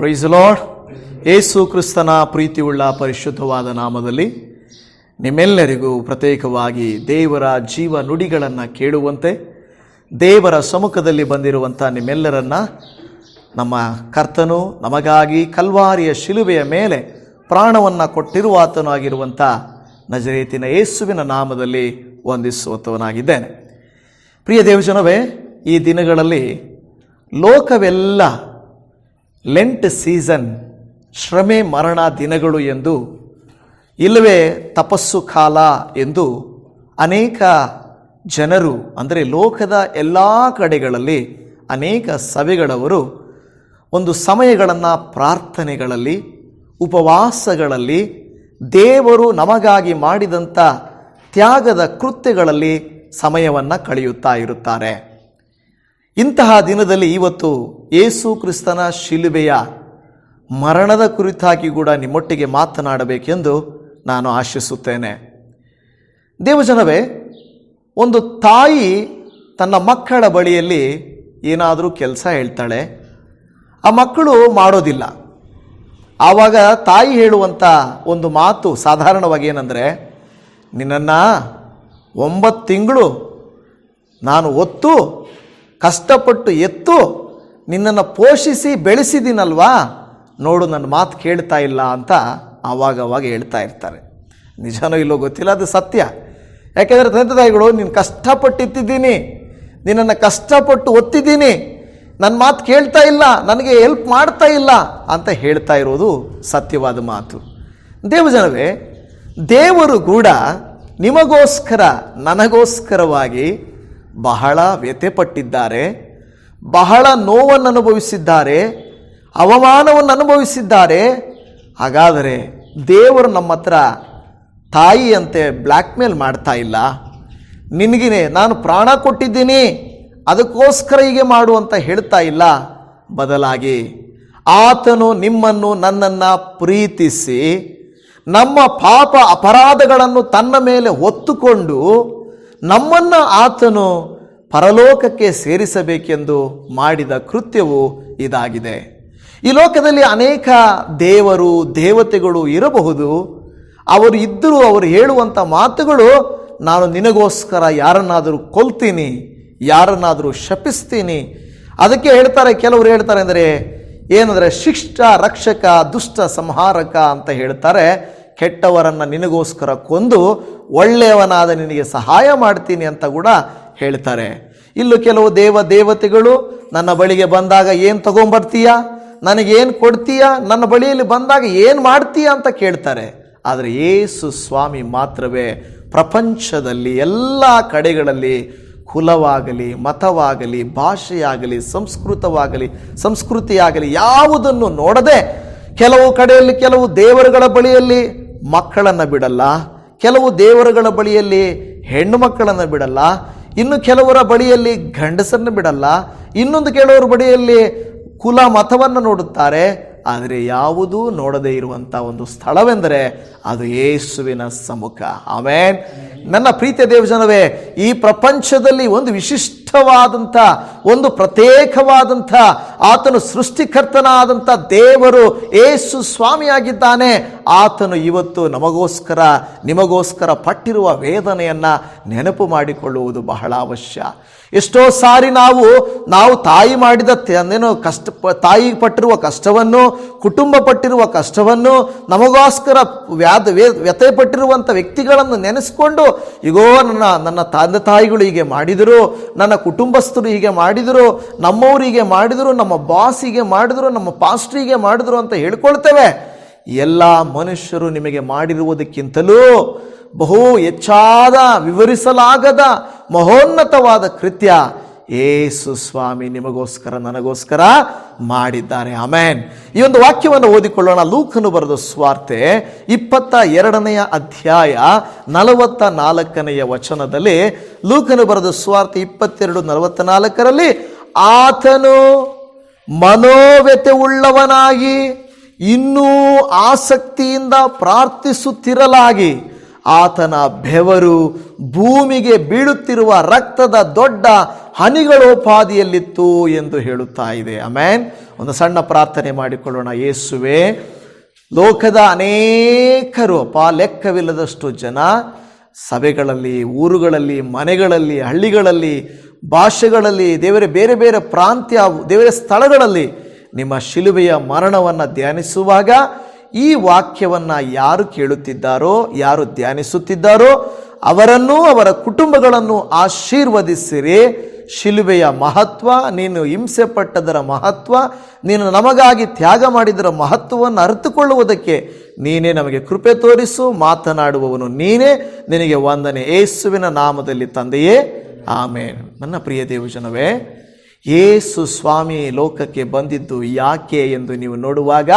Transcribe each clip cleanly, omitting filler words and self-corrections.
Price lord. ಯೇಸು ಕ್ರಿಸ್ತನ ಪ್ರೀತಿಯುಳ್ಳ ಪರಿಶುದ್ಧವಾದ ನಾಮದಲ್ಲಿ ನಿಮ್ಮೆಲ್ಲರಿಗೂ ಪ್ರತ್ಯೇಕವಾಗಿ ದೇವರ ಜೀವ ನುಡಿಗಳನ್ನು ಕೇಳುವಂತೆ ದೇವರ ಸಮ್ಮುಖದಲ್ಲಿ ಬಂದಿರುವಂಥ ನಿಮ್ಮೆಲ್ಲರನ್ನ ನಮ್ಮ ಕರ್ತನು ನಮಗಾಗಿ ಕಲ್ವಾರಿಯ ಶಿಲುಬೆಯ ಮೇಲೆ ಪ್ರಾಣವನ್ನು ಕೊಟ್ಟಿರುವಾತನಾಗಿರುವಂಥ ನಜರೇತಿನ ಯೇಸುವಿನ ನಾಮದಲ್ಲಿ ವಂದಿಸುವವನಾಗಿದ್ದೇನೆ. ಪ್ರಿಯ ದೇವಜನವೇ, ಈ ದಿನಗಳಲ್ಲಿ ಲೋಕವೆಲ್ಲ ಲೆಂಟ್ ಸೀಸನ್, ಶ್ರಮೆ ಮರಣ ದಿನಗಳು ಎಂದು, ಇಲ್ಲವೇ ತಪಸ್ಸು ಕಾಲ ಎಂದು ಅನೇಕ ಜನರು, ಅಂದರೆ ಲೋಕದ ಎಲ್ಲ ಕಡೆಗಳಲ್ಲಿ ಅನೇಕ ಸಭೆಗಳವರು ಒಂದು ಸಮಯಗಳನ್ನು ಪ್ರಾರ್ಥನೆಗಳಲ್ಲಿ, ಉಪವಾಸಗಳಲ್ಲಿ, ದೇವರು ನಮಗಾಗಿ ಮಾಡಿದಂಥ ತ್ಯಾಗದ ಕೃತ್ಯಗಳಲ್ಲಿ ಸಮಯವನ್ನು ಕಳೆಯುತ್ತಾ ಇರುತ್ತಾರೆ. ಇಂತಹ ದಿನದಲ್ಲಿ ಇವತ್ತು ಯೇಸು ಕ್ರಿಸ್ತನ ಶಿಲುಬೆಯ ಮರಣದ ಕುರಿತಾಗಿ ಕೂಡ ನಿಮ್ಮೊಟ್ಟಿಗೆ ಮಾತನಾಡಬೇಕೆಂದು ನಾನು ಆಶಿಸುತ್ತೇನೆ. ದೇವಜನವೇ, ಒಂದು ತಾಯಿ ತನ್ನ ಮಕ್ಕಳ ಬಳಿಯಲ್ಲಿ ಏನಾದರೂ ಕೆಲಸ ಹೇಳ್ತಾಳೆ, ಆ ಮಕ್ಕಳು ಮಾಡೋದಿಲ್ಲ. ಆವಾಗ ತಾಯಿ ಹೇಳುವಂಥ ಒಂದು ಮಾತು ಸಾಧಾರಣವಾಗಿ ಏನಂದರೆ, ನಿನ್ನನ್ನು 9 ತಿಂಗಳು ನಾನು ಹೊತ್ತು ಕಷ್ಟಪಟ್ಟು ಎತ್ತು ನಿನ್ನನ್ನು ಪೋಷಿಸಿ ಬೆಳೆಸಿದ್ದೀನಲ್ವಾ, ನೋಡು ನನ್ನ ಮಾತು ಕೇಳ್ತಾ ಇಲ್ಲ ಅಂತ ಆವಾಗವಾಗ ಹೇಳ್ತಾ ಇರ್ತಾರೆ. ನಿಜನೋ ಇಲ್ಲೋ ಗೊತ್ತಿಲ್ಲ, ಅದು ಸತ್ಯ. ಯಾಕೆಂದರೆ ತಂದೆ ತಾಯಿಗಳು, ನೀನು ಕಷ್ಟಪಟ್ಟಿದ್ದೀನಿ, ನಿನ್ನನ್ನು ಕಷ್ಟಪಟ್ಟು ಒತ್ತಿದ್ದೀನಿ, ನನ್ನ ಮಾತು ಕೇಳ್ತಾ ಇಲ್ಲ, ನನಗೆ ಹೆಲ್ಪ್ ಮಾಡ್ತಾ ಇಲ್ಲ ಅಂತ ಹೇಳ್ತಾ ಇರೋದು ಸತ್ಯವಾದ ಮಾತು. ದೇವಜನವೇ, ದೇವರು ಕೂಡ ನಿಮಗೋಸ್ಕರ ನನಗೋಸ್ಕರವಾಗಿ ಬಹಳ ವ್ಯಥೆಪಟ್ಟಿದ್ದಾರೆ, ಬಹಳ ನೋವನ್ನು ಅನುಭವಿಸಿದ್ದಾರೆ, ಅವಮಾನವನ್ನು ಅನುಭವಿಸಿದ್ದಾರೆ. ಹಾಗಾದರೆ ದೇವರು ನಮ್ಮ ಹತ್ರ ತಾಯಿಯಂತೆ ಬ್ಲ್ಯಾಕ್ ಮೇಲ್ ಮಾಡ್ತಾ ಇಲ್ಲ, ನಿನಗಿನೇ ನಾನು ಪ್ರಾಣ ಕೊಟ್ಟಿದ್ದೀನಿ ಅದಕ್ಕೋಸ್ಕರ ಹೀಗೆ ಮಾಡು ಅಂತ ಹೇಳ್ತಾ ಇಲ್ಲ. ಬದಲಾಗಿ ಆತನು ನಿಮ್ಮನ್ನು ನನ್ನನ್ನು ಪ್ರೀತಿಸಿ ನಮ್ಮ ಪಾಪ ಅಪರಾಧಗಳನ್ನು ತನ್ನ ಮೇಲೆ ಹೊತ್ತುಕೊಂಡು ನಮ್ಮನ್ನು ಆತನು ಪರಲೋಕಕ್ಕೆ ಸೇರಿಸಬೇಕೆಂದು ಮಾಡಿದ ಕೃತ್ಯವು ಇದಾಗಿದೆ. ಈ ಲೋಕದಲ್ಲಿ ಅನೇಕ ದೇವರು ದೇವತೆಗಳು ಇರಬಹುದು. ಅವರು ಇದ್ದರೂ ಅವರು ಹೇಳುವಂಥ ಮಾತುಗಳು, ನಾನು ನಿನಗೋಸ್ಕರ ಯಾರನ್ನಾದರೂ ಕೊಲ್ತೀನಿ, ಯಾರನ್ನಾದರೂ ಶಪಿಸ್ತೀನಿ. ಅದಕ್ಕೆ ಹೇಳ್ತಾರೆ, ಕೆಲವರು ಹೇಳ್ತಾರೆ ಅಂದರೆ ಏನಂದರೆ, ಶಿಷ್ಟ ರಕ್ಷಕ ದುಷ್ಟ ಸಂಹಾರಕ ಅಂತ ಹೇಳ್ತಾರೆ. ಕೆಟ್ಟವರನ್ನು ನಿನಗೋಸ್ಕರ ಕೊಂದು ಒಳ್ಳೆಯವನಾದ ನಿನಗೆ ಸಹಾಯ ಮಾಡ್ತೀನಿ ಅಂತ ಕೂಡ ಹೇಳ್ತಾರೆ. ಇಲ್ಲೂ ಕೆಲವು ದೇವತೆಗಳು ನನ್ನ ಬಳಿಗೆ ಬಂದಾಗ ಏನು ತಗೊಂಬರ್ತೀಯಾ, ನನಗೇನು ಕೊಡ್ತೀಯಾ, ನನ್ನ ಬಳಿಯಲ್ಲಿ ಬಂದಾಗ ಏನು ಮಾಡ್ತೀಯಾ ಅಂತ ಕೇಳ್ತಾರೆ. ಆದರೆ ಯೇಸು ಸ್ವಾಮಿ ಮಾತ್ರವೇ ಪ್ರಪಂಚದಲ್ಲಿ ಎಲ್ಲ ಕಡೆಗಳಲ್ಲಿ ಕುಲವಾಗಲಿ, ಮತವಾಗಲಿ, ಭಾಷೆಯಾಗಲಿ, ಸಂಸ್ಕೃತಿಯಾಗಲಿ ಯಾವುದನ್ನು ನೋಡದೆ, ಕೆಲವು ಕಡೆಯಲ್ಲಿ ಕೆಲವು ದೇವರುಗಳ ಬಳಿಯಲ್ಲಿ ಮಕ್ಕಳನ್ನು ಬಿಡಲ್ಲ, ಕೆಲವು ದೇವರುಗಳ ಬಳಿಯಲ್ಲಿ ಹೆಣ್ಣು ಮಕ್ಕಳನ್ನು ಬಿಡಲ್ಲ, ಇನ್ನು ಕೆಲವರ ಬಳಿಯಲ್ಲಿ ಗಂಡಸರನ್ನು ಬಿಡಲ್ಲ, ಇನ್ನೊಂದು ಕೆಲವರ ಬಳಿಯಲ್ಲಿ ಕುಲ ಮತವನ್ನು ನೋಡುತ್ತಾರೆ. ಆದರೆ ಯಾವುದೂ ನೋಡದೇ ಇರುವಂಥ ಒಂದು ಸ್ಥಳವೆಂದರೆ ಅದು ಯೇಸುವಿನ ಸಮ್ಮುಖ. ಆಮೆನ್. ನನ್ನ ಪ್ರೀತಿಯ ದೇವಜನವೇ, ಈ ಪ್ರಪಂಚದಲ್ಲಿ ಒಂದು ವಿಶಿಷ್ಟವಾದಂಥ, ಒಂದು ಪ್ರತ್ಯೇಕವಾದಂಥ, ಆತನು ಸೃಷ್ಟಿಕರ್ತನಾದಂಥ ದೇವರು ಯೇಸು ಸ್ವಾಮಿಯಾಗಿದ್ದಾನೆ. ಆತನು ಇವತ್ತು ನಮಗೋಸ್ಕರ ನಿಮಗೋಸ್ಕರ ಪಟ್ಟಿರುವ ವೇದನೆಯನ್ನು ನೆನಪು ಮಾಡಿಕೊಳ್ಳುವುದು ಬಹಳ ಅವಶ್ಯ. ಎಷ್ಟೋ ಸಾರಿ ನಾವು ತಾಯಿ ಮಾಡಿದ ತಾಯಿ ಪಟ್ಟಿರುವ ಕಷ್ಟವನ್ನು, ಕುಟುಂಬ ಪಟ್ಟಿರುವ ಕಷ್ಟವನ್ನು, ನಮಗೋಸ್ಕರ ವ್ಯಥೆ ಪಟ್ಟಿರುವಂಥ ವ್ಯಕ್ತಿಗಳನ್ನು ನೆನೆಸ್ಕೊಂಡು, ಈಗೋ ನನ್ನ ತಂದೆ ತಾಯಿಗಳು ಹೀಗೆ ಮಾಡಿದರು, ನನ್ನ ಕುಟುಂಬಸ್ಥರು ಹೀಗೆ ಮಾಡಿದರು, ನಮ್ಮವರು ಹೀಗೆ ಮಾಡಿದರು, ನಮ್ಮ ಬಾಸ್ ಹೀಗೆ ಮಾಡಿದರು, ನಮ್ಮ ಪಾಸ್ಟರ್ ಹೀಗೆ ಮಾಡಿದರು ಅಂತ ಹೇಳ್ಕೊಳ್ತೇವೆ. ಎಲ್ಲ ಮನುಷ್ಯರು ನಿಮಗೆ ಮಾಡಿರುವುದಕ್ಕಿಂತಲೂ ಬಹು ಹೆಚ್ಚಾದ, ವಿವರಿಸಲಾಗದ ಮಹೋನ್ನತವಾದ ಕೃತ್ಯ ಯೇಸು ಸ್ವಾಮಿ ನಿಮಗೋಸ್ಕರ ನನಗೋಸ್ಕರ ಮಾಡಿದ್ದಾರೆ. ಆಮೆನ್. ಈ ಒಂದು ವಾಕ್ಯವನ್ನು ಓದಿಕೊಳ್ಳೋಣ. ಲೂಕನು ಬರೆದ ಸುವಾರ್ತೆ 22ನೇ ಅಧ್ಯಾಯ 44ನೇ ವಚನದಲ್ಲಿ, ಲೂಕನು ಬರೆದ ಸುವಾರ್ತೆ 22:44ರಲ್ಲಿ, ಆತನು ಮನೋವ್ಯಥೆ ಉಳ್ಳವನಾಗಿ ಇನ್ನೂ ಆಸಕ್ತಿಯಿಂದ ಪ್ರಾರ್ಥಿಸುತ್ತಿರಲಾಗಿ ಆತನ ಬೆವರು ಭೂಮಿಗೆ ಬೀಳುತ್ತಿರುವ ರಕ್ತದ ದೊಡ್ಡ ಹನಿಗಳೋಪಾದಿಯಲ್ಲಿತ್ತು ಎಂದು ಹೇಳುತ್ತಾ ಇದೆ. ಆಮೆನ್. ಒಂದು ಸಣ್ಣ ಪ್ರಾರ್ಥನೆ ಮಾಡಿಕೊಳ್ಳೋಣ. ಯೇಸುವೆ, ಲೋಕದ ಅನೇಕರು ಲೆಕ್ಕವಿಲ್ಲದಷ್ಟು ಜನ ಸಭೆಗಳಲ್ಲಿ, ಊರುಗಳಲ್ಲಿ, ಮನೆಗಳಲ್ಲಿ, ಹಳ್ಳಿಗಳಲ್ಲಿ, ಭಾಷೆಗಳಲ್ಲಿ, ದೇವರೇ ಬೇರೆ ಬೇರೆ ಪ್ರಾಂತ್ಯ, ದೇವರ ಸ್ಥಳಗಳಲ್ಲಿ ನಿಮ್ಮ ಶಿಲುಬೆಯ ಮರಣವನ್ನು ಧ್ಯಾನಿಸುವಾಗ ಈ ವಾಕ್ಯವನ್ನು ಯಾರು ಕೇಳುತ್ತಿದ್ದಾರೋ, ಯಾರು ಧ್ಯಾನಿಸುತ್ತಿದ್ದಾರೋ ಅವರನ್ನು, ಅವರ ಕುಟುಂಬಗಳನ್ನು ಆಶೀರ್ವದಿಸಿರಿ. ಶಿಲುಬೆಯ ಮಹತ್ವ, ನೀನು ಹಿಂಸೆ ಪಟ್ಟದರ ಮಹತ್ವ, ನೀನು ನಮಗಾಗಿ ತ್ಯಾಗ ಮಾಡಿದರ ಮಹತ್ವವನ್ನು ಅರಿತುಕೊಳ್ಳುವುದಕ್ಕೆ ನೀನೇ ನಮಗೆ ಕೃಪೆ ತೋರಿಸು. ಮಾತನಾಡುವವನು ನೀನೇ. ನಿನಗೆ ವಂದನೆ ಯೇಸುವಿನ ನಾಮದಲ್ಲಿ ತಂದೆಯೇ, ಆಮೇನ್. ನನ್ನ ಪ್ರಿಯ ದೇವಜನವೇ, ಯೇಸು ಸ್ವಾಮಿ ಲೋಕಕ್ಕೆ ಬಂದಿದ್ದು ಯಾಕೆ ಎಂದು ನೀವು ನೋಡುವಾಗ,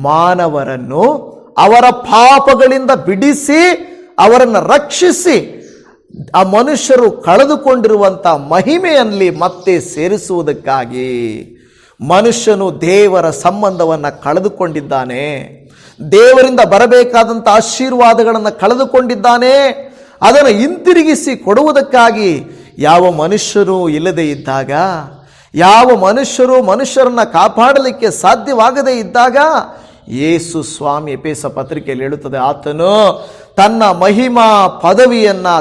ಮಾನವರನ್ನು ಅವರ ಪಾಪಗಳಿಂದ ಬಿಡಿಸಿ ಅವರನ್ನು ರಕ್ಷಿಸಿ ಆ ಮನುಷ್ಯರು ಕಳೆದುಕೊಂಡಿರುವಂಥ ಮಹಿಮೆಯಲ್ಲಿ ಮತ್ತೆ ಸೇರಿಸುವುದಕ್ಕಾಗಿ. ಮನುಷ್ಯನು ದೇವರ ಸಂಬಂಧವನ್ನು ಕಳೆದುಕೊಂಡಿದ್ದಾನೆ, ದೇವರಿಂದ ಬರಬೇಕಾದಂಥ ಆಶೀರ್ವಾದಗಳನ್ನು ಕಳೆದುಕೊಂಡಿದ್ದಾನೆ. ಅದನ್ನು ಹಿಂತಿರುಗಿಸಿ ಕೊಡುವುದಕ್ಕಾಗಿ ಯಾವ ಮನುಷ್ಯರು ಇಲ್ಲದೆ ಇದ್ದಾಗ, ಯಾವ ಮನುಷ್ಯರನ್ನ ಕಾಪಾಡಲಿಕ್ಕೆ ಸಾಧ್ಯವಾಗದೇ ಇದ್ದಾಗ, ಯೇಸು ಸ್ವಾಮಿ ಎಫೆಸ ಪತ್ರಿಕೆಯಲ್ಲಿ ಹೇಳುತ್ತದೆ, ಆತನು ತನ್ನ ಮಹಿಮಾ ಪದವಿಯನ್ನು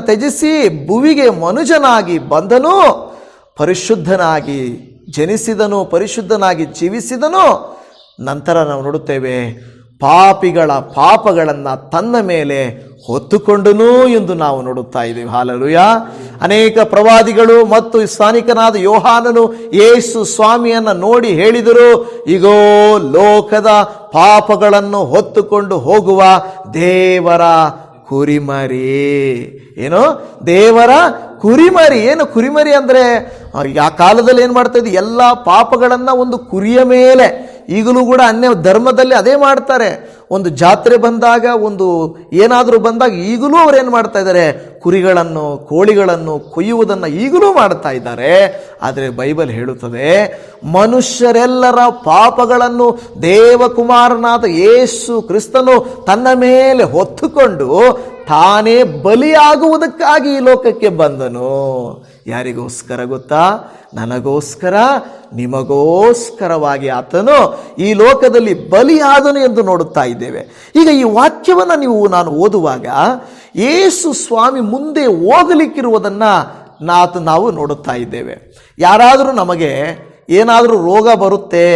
ತ್ಯಜಿಸಿ ಭುವಿಗೆ ಮನುಜನಾಗಿ ಬಂದನು, ಪರಿಶುದ್ಧನಾಗಿ ಜನಿಸಿದನು, ಪರಿಶುದ್ಧನಾಗಿ ಜೀವಿಸಿದನು. ನಂತರ ನಾವು ನೋಡುತ್ತೇವೆ, ಪಾಪಿಗಳ ಪಾಪಗಳನ್ನು ತನ್ನ ಮೇಲೆ ಹೊತ್ತುಕೊಂಡನು ಎಂದು ನಾವು ನೋಡುತ್ತಾ ಇದ್ದೇವೆ. ಹಾಲೆಲೂಯಾ. ಅನೇಕ ಪ್ರವಾದಿಗಳು ಮತ್ತು ಸ್ಥಾನಿಕನಾದ ಯೋಹಾನನು ಯೇಸು ಸ್ವಾಮಿಯನ್ನು ನೋಡಿ ಹೇಳಿದರು, ಇಗೋ ಲೋಕದ ಪಾಪಗಳನ್ನು ಹೊತ್ತುಕೊಂಡು ಹೋಗುವ ದೇವರ ಕುರಿಮರಿ. ಏನು? ದೇವರ ಕುರಿಮರಿ. ಏನು ಕುರಿಮರಿ ಅಂದರೆ, ಆ ಕಾಲದಲ್ಲಿ ಏನು ಮಾಡ್ತಾ ಇದ್ವಿ, ಎಲ್ಲ ಪಾಪಗಳನ್ನು ಒಂದು ಕುರಿಯ ಮೇಲೆ, ಈಗಲೂ ಕೂಡ ಅನ್ಯ ಧರ್ಮದಲ್ಲಿ ಅದೇ ಮಾಡ್ತಾರೆ. ಒಂದು ಜಾತ್ರೆ ಬಂದಾಗ, ಒಂದು ಏನಾದರೂ ಬಂದಾಗ ಈಗಲೂ ಅವ್ರು ಏನು ಮಾಡ್ತಾ ಇದ್ದಾರೆ, ಕುರಿಗಳನ್ನು, ಕೋಳಿಗಳನ್ನು ಕೊಯ್ಯುವುದನ್ನು ಈಗಲೂ ಮಾಡ್ತಾ ಇದ್ದಾರೆ. ಆದರೆ ಬೈಬಲ್ ಹೇಳುತ್ತದೆ, ಮನುಷ್ಯರೆಲ್ಲರ ಪಾಪಗಳನ್ನು ದೇವಕುಮಾರನಾದ ಯೇಸು ಕ್ರಿಸ್ತನು ತನ್ನ ಮೇಲೆ ಹೊತ್ತುಕೊಂಡು ತಾನೇ ಬಲಿಯಾಗುವುದಕ್ಕಾಗಿ ಈ ಲೋಕಕ್ಕೆ ಬಂದನು. ಯಾರಿಗೋಸ್ಕರ ಗೊತ್ತಾ? ನನಗೋಸ್ಕರ, ನಿಮಗೋಸ್ಕರವಾಗಿ ಆತನು ಈ ಲೋಕದಲ್ಲಿ ಬಲಿಯಾದನು ಎಂದು ನೋಡುತ್ತಾ ಇದ್ದೇವೆ. ಈಗ ಈ ವಾಕ್ಯವನ್ನು ನಾನು ಓದುವಾಗ ಯೇಸು ಸ್ವಾಮಿ ಮುಂದೆ ಹೋಗಲಿಕ್ಕಿರುವುದನ್ನು ನಾವು ನೋಡುತ್ತಾ ಇದ್ದೇವೆ. ಯಾರಾದರೂ ನಮಗೆ ಏನಾದರೂ ರೋಗ ಬರುತ್ತೆ,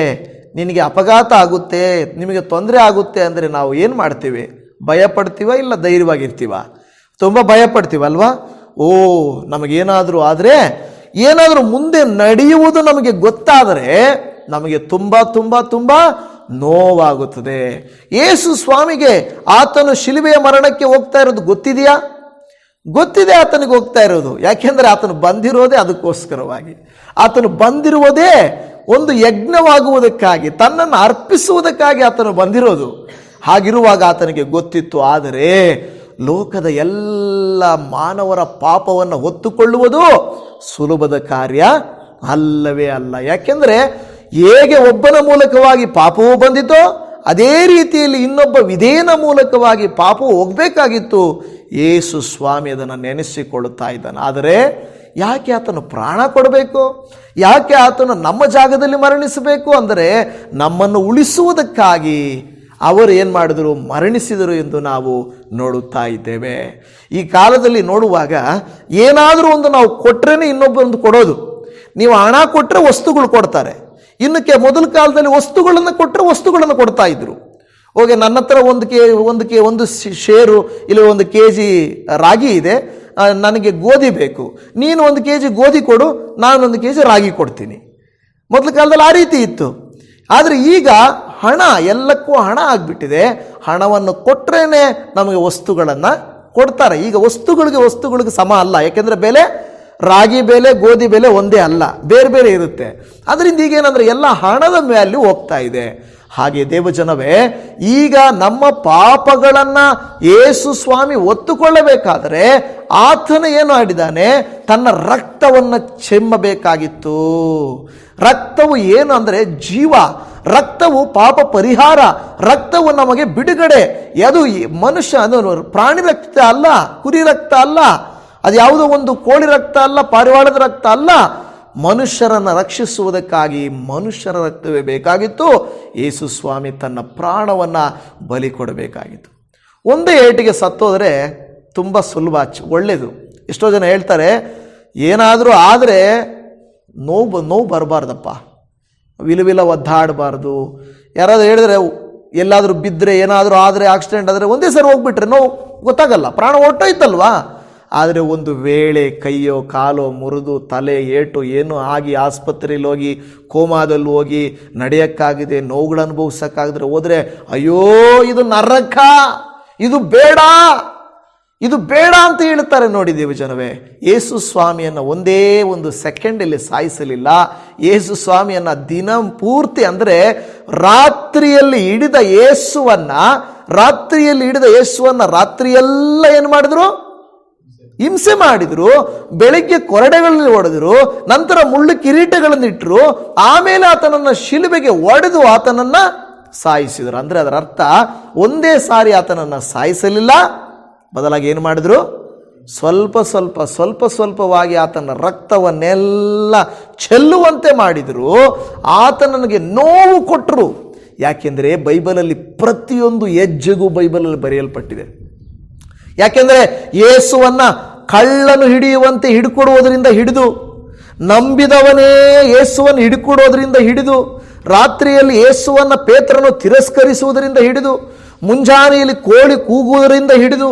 ನಿನಗೆ ಅಪಘಾತ ಆಗುತ್ತೆ, ನಿಮಗೆ ತೊಂದರೆ ಆಗುತ್ತೆ ಅಂದರೆ ನಾವು ಏನು ಮಾಡ್ತೀವಿ? ಭಯಪಡ್ತೀವ? ಇಲ್ಲ ಧೈರ್ಯವಾಗಿರ್ತೀವ? ತುಂಬ ಭಯಪಡ್ತೀವಲ್ವಾ? ನಮಗೇನಾದರೂ ಆದರೆ, ಏನಾದರೂ ಮುಂದೆ ನಡೆಯುವುದು ನಮಗೆ ಗೊತ್ತಾದರೆ ನಮಗೆ ತುಂಬ ತುಂಬ ತುಂಬ ನೋವಾಗುತ್ತದೆ. ಯೇಸು ಸ್ವಾಮಿಗೆ ಆತನು ಶಿಲುಬೆಯ ಮರಣಕ್ಕೆ ಹೋಗ್ತಾ ಇರೋದು ಗೊತ್ತಿದೆಯಾ? ಗೊತ್ತಿದೆ ಆತನಿಗೆ ಹೋಗ್ತಾ ಇರೋದು. ಯಾಕೆಂದರೆ ಆತನು ಬಂದಿರೋದೇ ಅದಕ್ಕೋಸ್ಕರವಾಗಿ. ಆತನು ಬಂದಿರುವುದೇ ಒಂದು ಯಜ್ಞವಾಗುವುದಕ್ಕಾಗಿ, ತನ್ನನ್ನು ಅರ್ಪಿಸುವುದಕ್ಕಾಗಿ ಆತನು ಬಂದಿರೋದು. ಹಾಗಿರುವಾಗ ಆತನಿಗೆ ಗೊತ್ತಿತ್ತು. ಆದರೆ ಲೋಕದ ಎಲ್ಲ ಮಾನವರ ಪಾಪವನ್ನು ಹೊತ್ತುಕೊಳ್ಳುವುದು ಸುಲಭದ ಕಾರ್ಯ ಅಲ್ಲವೇ ಅಲ್ಲ. ಯಾಕೆಂದರೆ ಹೇಗೆ ಒಬ್ಬನ ಮೂಲಕವಾಗಿ ಪಾಪವೂ ಬಂದಿತೋ ಅದೇ ರೀತಿಯಲ್ಲಿ ಇನ್ನೊಬ್ಬ ವಿಧೇಯನ ಮೂಲಕವಾಗಿ ಪಾಪವು ಹೋಗಬೇಕಾಗಿತ್ತು. ಯೇಸು ಸ್ವಾಮಿ ಅದನ್ನು ನೆನೆಸಿಕೊಳ್ಳುತ್ತಾ ಇದ್ದಾನೆ. ಆದರೆ ಯಾಕೆ ಆತನು ಪ್ರಾಣ ಕೊಡಬೇಕು? ಯಾಕೆ ಆತನು ನಮ್ಮ ಜಾಗದಲ್ಲಿ ಮರಣಿಸಬೇಕು? ಅಂದರೆ ನಮ್ಮನ್ನು ಉಳಿಸುವುದಕ್ಕಾಗಿ ಅವರು ಏನು ಮಾಡಿದರು? ಮರಣಿಸಿದರು ಎಂದು ನಾವು ನೋಡುತ್ತಾ ಇದ್ದೇವೆ. ಈ ಕಾಲದಲ್ಲಿ ನೋಡುವಾಗ ಏನಾದರೂ ಒಂದು ನಾವು ಕೊಟ್ಟರೆ ಇನ್ನೊಬ್ಬರೊಂದು ಕೊಡೋದು. ನೀವು ಹಣ ಕೊಟ್ಟರೆ ವಸ್ತುಗಳು ಕೊಡ್ತಾರೆ. ಇನ್ನಕ್ಕೆ ಮೊದಲ ಕಾಲದಲ್ಲಿ ವಸ್ತುಗಳನ್ನು ಕೊಟ್ಟರೆ ವಸ್ತುಗಳನ್ನು ಕೊಡ್ತಾ ಇದ್ರು. ಓಕೆ, ನನ್ನ ಹತ್ರ ಒಂದು ಶೇರು ಇಲ್ಲ 1 kg ರಾಗಿ ಇದೆ, ನನಗೆ ಗೋಧಿ ಬೇಕು, ನೀನು 1 kg ಗೋಧಿ ಕೊಡು, ನಾನು 1 kg ರಾಗಿ ಕೊಡ್ತೀನಿ. ಮೊದಲ ಕಾಲದಲ್ಲಿ ಆ ರೀತಿ ಇತ್ತು. ಆದರೆ ಈಗ ಹಣ, ಎಲ್ಲಕ್ಕೂ ಹಣ ಆಗಿಬಿಟ್ಟಿದೆ. ಹಣವನ್ನು ಕೊಟ್ಟರೇನೆ ನಮಗೆ ವಸ್ತುಗಳನ್ನು ಕೊಡ್ತಾರೆ. ಈಗ ವಸ್ತುಗಳಿಗೆ ಸಮ ಅಲ್ಲ. ಯಾಕೆಂದರೆ ಬೆಲೆ, ರಾಗಿ ಬೆಲೆ, ಗೋಧಿ ಬೆಲೆ ಒಂದೇ ಅಲ್ಲ, ಬೇರೆ ಬೇರೆ ಇರುತ್ತೆ. ಅದರಿಂದ ಈಗೇನಂದರೆ ಎಲ್ಲ ಹಣದ ವ್ಯಾಲ್ಯೂ ಹೋಗ್ತಾ ಇದೆ. ಹಾಗೆ ದೇವಜನವೇ, ಈಗ ನಮ್ಮ ಪಾಪಗಳನ್ನು ಯೇಸು ಸ್ವಾಮಿ ಒತ್ತುಕೊಳ್ಳಬೇಕಾದರೆ ಆತನು ಏನು ಮಾಡಿದ್ದಾನೆ? ತನ್ನ ರಕ್ತವನ್ನು ಚೆಮ್ಮಬೇಕಾಗಿತ್ತು. ರಕ್ತವು ಏನು ಅಂದರೆ ಜೀವ, ರಕ್ತವು ಪಾಪ ಪರಿಹಾರ, ರಕ್ತವು ನಮಗೆ ಬಿಡುಗಡೆ. ಅದು ಮನುಷ್ಯ, ಅದು ಪ್ರಾಣಿ ರಕ್ತ ಅಲ್ಲ, ಕುರಿ ರಕ್ತ ಅಲ್ಲ. ಅದು ಯಾವುದೋ ಒಂದು ಕೋಳಿ ರಕ್ತ ಅಲ್ಲ, ಪಾರಿವಾಳದ ರಕ್ತ ಅಲ್ಲ. ಮನುಷ್ಯರನ್ನು ರಕ್ಷಿಸುವುದಕ್ಕಾಗಿ ಮನುಷ್ಯರ ರಕ್ತವೇ ಬೇಕಾಗಿತ್ತು. ಯೇಸು ಸ್ವಾಮಿ ತನ್ನ ಪ್ರಾಣವನ್ನು ಬಲಿ ಕೊಡಬೇಕಾಗಿತ್ತು. ಒಂದೇ ಏಟಿಗೆ ಸತ್ತೋದ್ರೆ ತುಂಬ ಸುಲಭ, ಒಳ್ಳೆಯದು. ಎಷ್ಟೋ ಜನ ಹೇಳ್ತಾರೆ, ಏನಾದರೂ ಆದರೆ ನೋವು ಬರಬಾರ್ದಪ್ಪ, ವಿಲವಿಲ ಒದ್ದಾಡಬಾರ್ದು. ಯಾರಾದರೂ ಹೇಳಿದ್ರೆ ಎಲ್ಲಾದರೂ ಬಿದ್ದರೆ, ಏನಾದರೂ ಆದರೆ, ಆಕ್ಸಿಡೆಂಟ್ ಆದರೆ ಒಂದೇ ಸರಿ ಹೋಗ್ಬಿಟ್ರೆ ನೋವು ಗೊತ್ತಾಗಲ್ಲ, ಪ್ರಾಣ ಹೊರಟೋಯ್ತಲ್ವಾ. ಆದರೆ ಒಂದು ವೇಳೆ ಕೈಯೋ ಕಾಲೋ ಮುರಿದು ತಲೆ ಏಟು ಏನೋ ಆಗಿ ಆಸ್ಪತ್ರೆಯಲ್ಲಿ ಹೋಗಿ ಕೋಮಾದಲ್ಲಿ ಹೋಗಿ ನಡೆಯೋಕ್ಕಾಗಿದೆ, ನೋವುಗಳು ಅನುಭವಿಸೋಕ್ಕಾಗಿದ್ರೆ ಹೋದರೆ ಅಯ್ಯೋ ಇದು ನರಕ, ಇದು ಬೇಡ, ಇದು ಬೇಡ ಅಂತ ಹೇಳ್ತಾರೆ. ನೋಡಿದ್ದೀವಿ ಜನವೇ, ಯೇಸು ಸ್ವಾಮಿಯನ್ನು ಒಂದೇ ಒಂದು ಸೆಕೆಂಡಲ್ಲಿ ಸಾಯಿಸಲಿಲ್ಲ. ಯೇಸು ಸ್ವಾಮಿಯನ್ನು ದಿನ ಪೂರ್ತಿ, ಅಂದರೆ ರಾತ್ರಿಯಲ್ಲಿ ಹಿಡಿದ ಯೇಸುವನ್ನು ರಾತ್ರಿಯೆಲ್ಲ ಏನು ಮಾಡಿದ್ರು? ಹಿಂಸೆ ಮಾಡಿದ್ರು. ಬೆಳಿಗ್ಗೆ ಕೊರಡೆಗಳಲ್ಲಿ ಹೊಡೆದ್ರು, ನಂತರ ಮುಳ್ಳು ಕಿರೀಟಗಳನ್ನು ಇಟ್ಟರು, ಆಮೇಲೆ ಆತನನ್ನು ಶಿಲುಬೆಗೆ ಒಡೆದು ಆತನನ್ನು ಸಾಯಿಸಿದರು. ಅಂದರೆ ಅದರ ಅರ್ಥ ಒಂದೇ ಸಾರಿ ಆತನನ್ನು ಸಾಯಿಸಲಿಲ್ಲ, ಬದಲಾಗಿ ಏನು ಮಾಡಿದ್ರು? ಸ್ವಲ್ಪವಾಗಿ ಆತನ ರಕ್ತವನ್ನೆಲ್ಲ ಚೆಲ್ಲುವಂತೆ ಮಾಡಿದರು. ಆತನಿಗೆ ನೋವು ಕೊಟ್ಟರು. ಯಾಕೆಂದರೆ ಬೈಬಲಲ್ಲಿ ಪ್ರತಿಯೊಂದು ಹೆಜ್ಜೆಗೂ ಬೈಬಲಲ್ಲಿ ಬರೆಯಲ್ಪಟ್ಟಿದೆ. ಯಾಕೆಂದರೆ ಯೇಸುವನ್ನ ಕಳ್ಳನು ಹಿಡಿಯುವಂತೆ ಹಿಡ್ಕೊಡುವುದರಿಂದ ಹಿಡಿದು, ನಂಬಿದವನೇ ಯೇಸುವನ್ನು ಹಿಡ್ಕೊಡೋದ್ರಿಂದ ಹಿಡಿದು, ರಾತ್ರಿಯಲ್ಲಿ ಯೇಸುವನ್ನು ಪೇತ್ರನು ತಿರಸ್ಕರಿಸುವುದರಿಂದ ಹಿಡಿದು, ಮುಂಜಾನೆಯಲ್ಲಿ ಕೋಳಿ ಕೂಗುವುದರಿಂದ ಹಿಡಿದು,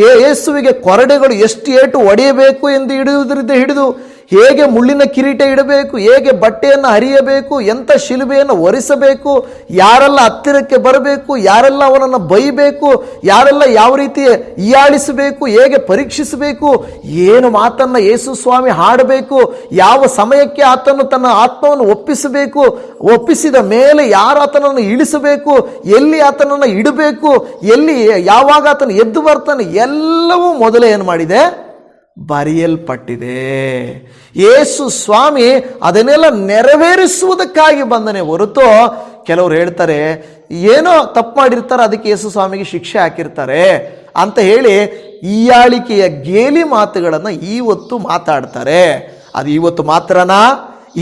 ಯೇಸುವಿಗೆ ಕೊರಡೆಗಳು ಎಷ್ಟು ಏಟು ಒಡೆಯಬೇಕು ಎಂದು ಹಿಡಿಯುವುದರಿಂದ ಹಿಡಿದು, ಹೇಗೆ ಮುಳ್ಳಿನ ಕಿರೀಟ ಇಡಬೇಕು, ಹೇಗೆ ಬಟ್ಟೆಯನ್ನು ಹರಿಯಬೇಕು, ಎಂಥ ಶಿಲುಬೆಯನ್ನು ಒರೆಸಬೇಕು, ಯಾರೆಲ್ಲ ಹತ್ತಿರಕ್ಕೆ ಬರಬೇಕು, ಯಾರೆಲ್ಲ ಅವನನ್ನು ಬೈಬೇಕು, ಯಾರೆಲ್ಲ ಯಾವ ರೀತಿ ಹೀಯಾಳಿಸಬೇಕು, ಹೇಗೆ ಪರೀಕ್ಷಿಸಬೇಕು, ಏನು ಮಾತನ್ನು ಯೇಸು ಸ್ವಾಮಿ ಹಾಡಬೇಕು, ಯಾವ ಸಮಯಕ್ಕೆ ಆತನು ತನ್ನ ಆತ್ಮವನ್ನು ಒಪ್ಪಿಸಬೇಕು, ಒಪ್ಪಿಸಿದ ಮೇಲೆ ಯಾರು ಆತನನ್ನು ಇಳಿಸಬೇಕು, ಎಲ್ಲಿ ಆತನನ್ನು ಇಡಬೇಕು, ಎಲ್ಲಿ ಯಾವಾಗ ಆತನು ಎದ್ದು ಬರ್ತಾನೆ, ಎಲ್ಲವೂ ಮೊದಲೇ ಏನು ಮಾಡಿದೆ? ಬರೆಯಲ್ಪಟ್ಟಿದೆ. ಯೇಸು ಸ್ವಾಮಿ ಅದನ್ನೆಲ್ಲ ನೆರವೇರಿಸುವುದಕ್ಕಾಗಿ ಬಂದನೆ ಹೊರತು, ಕೆಲವರು ಹೇಳ್ತಾರೆ ಏನೋ ತಪ್ಪು ಮಾಡಿರ್ತಾರೆ, ಅದಕ್ಕೆ ಯೇಸು ಸ್ವಾಮಿಗೆ ಶಿಕ್ಷೆ ಹಾಕಿರ್ತಾರೆ ಅಂತ ಹೇಳಿ ಹೀಯಾಳಿಕೆಯ ಗೇಲಿ ಮಾತುಗಳನ್ನು ಇವತ್ತು ಮಾತಾಡ್ತಾರೆ. ಅದು ಇವತ್ತು ಮಾತ್ರನಾ?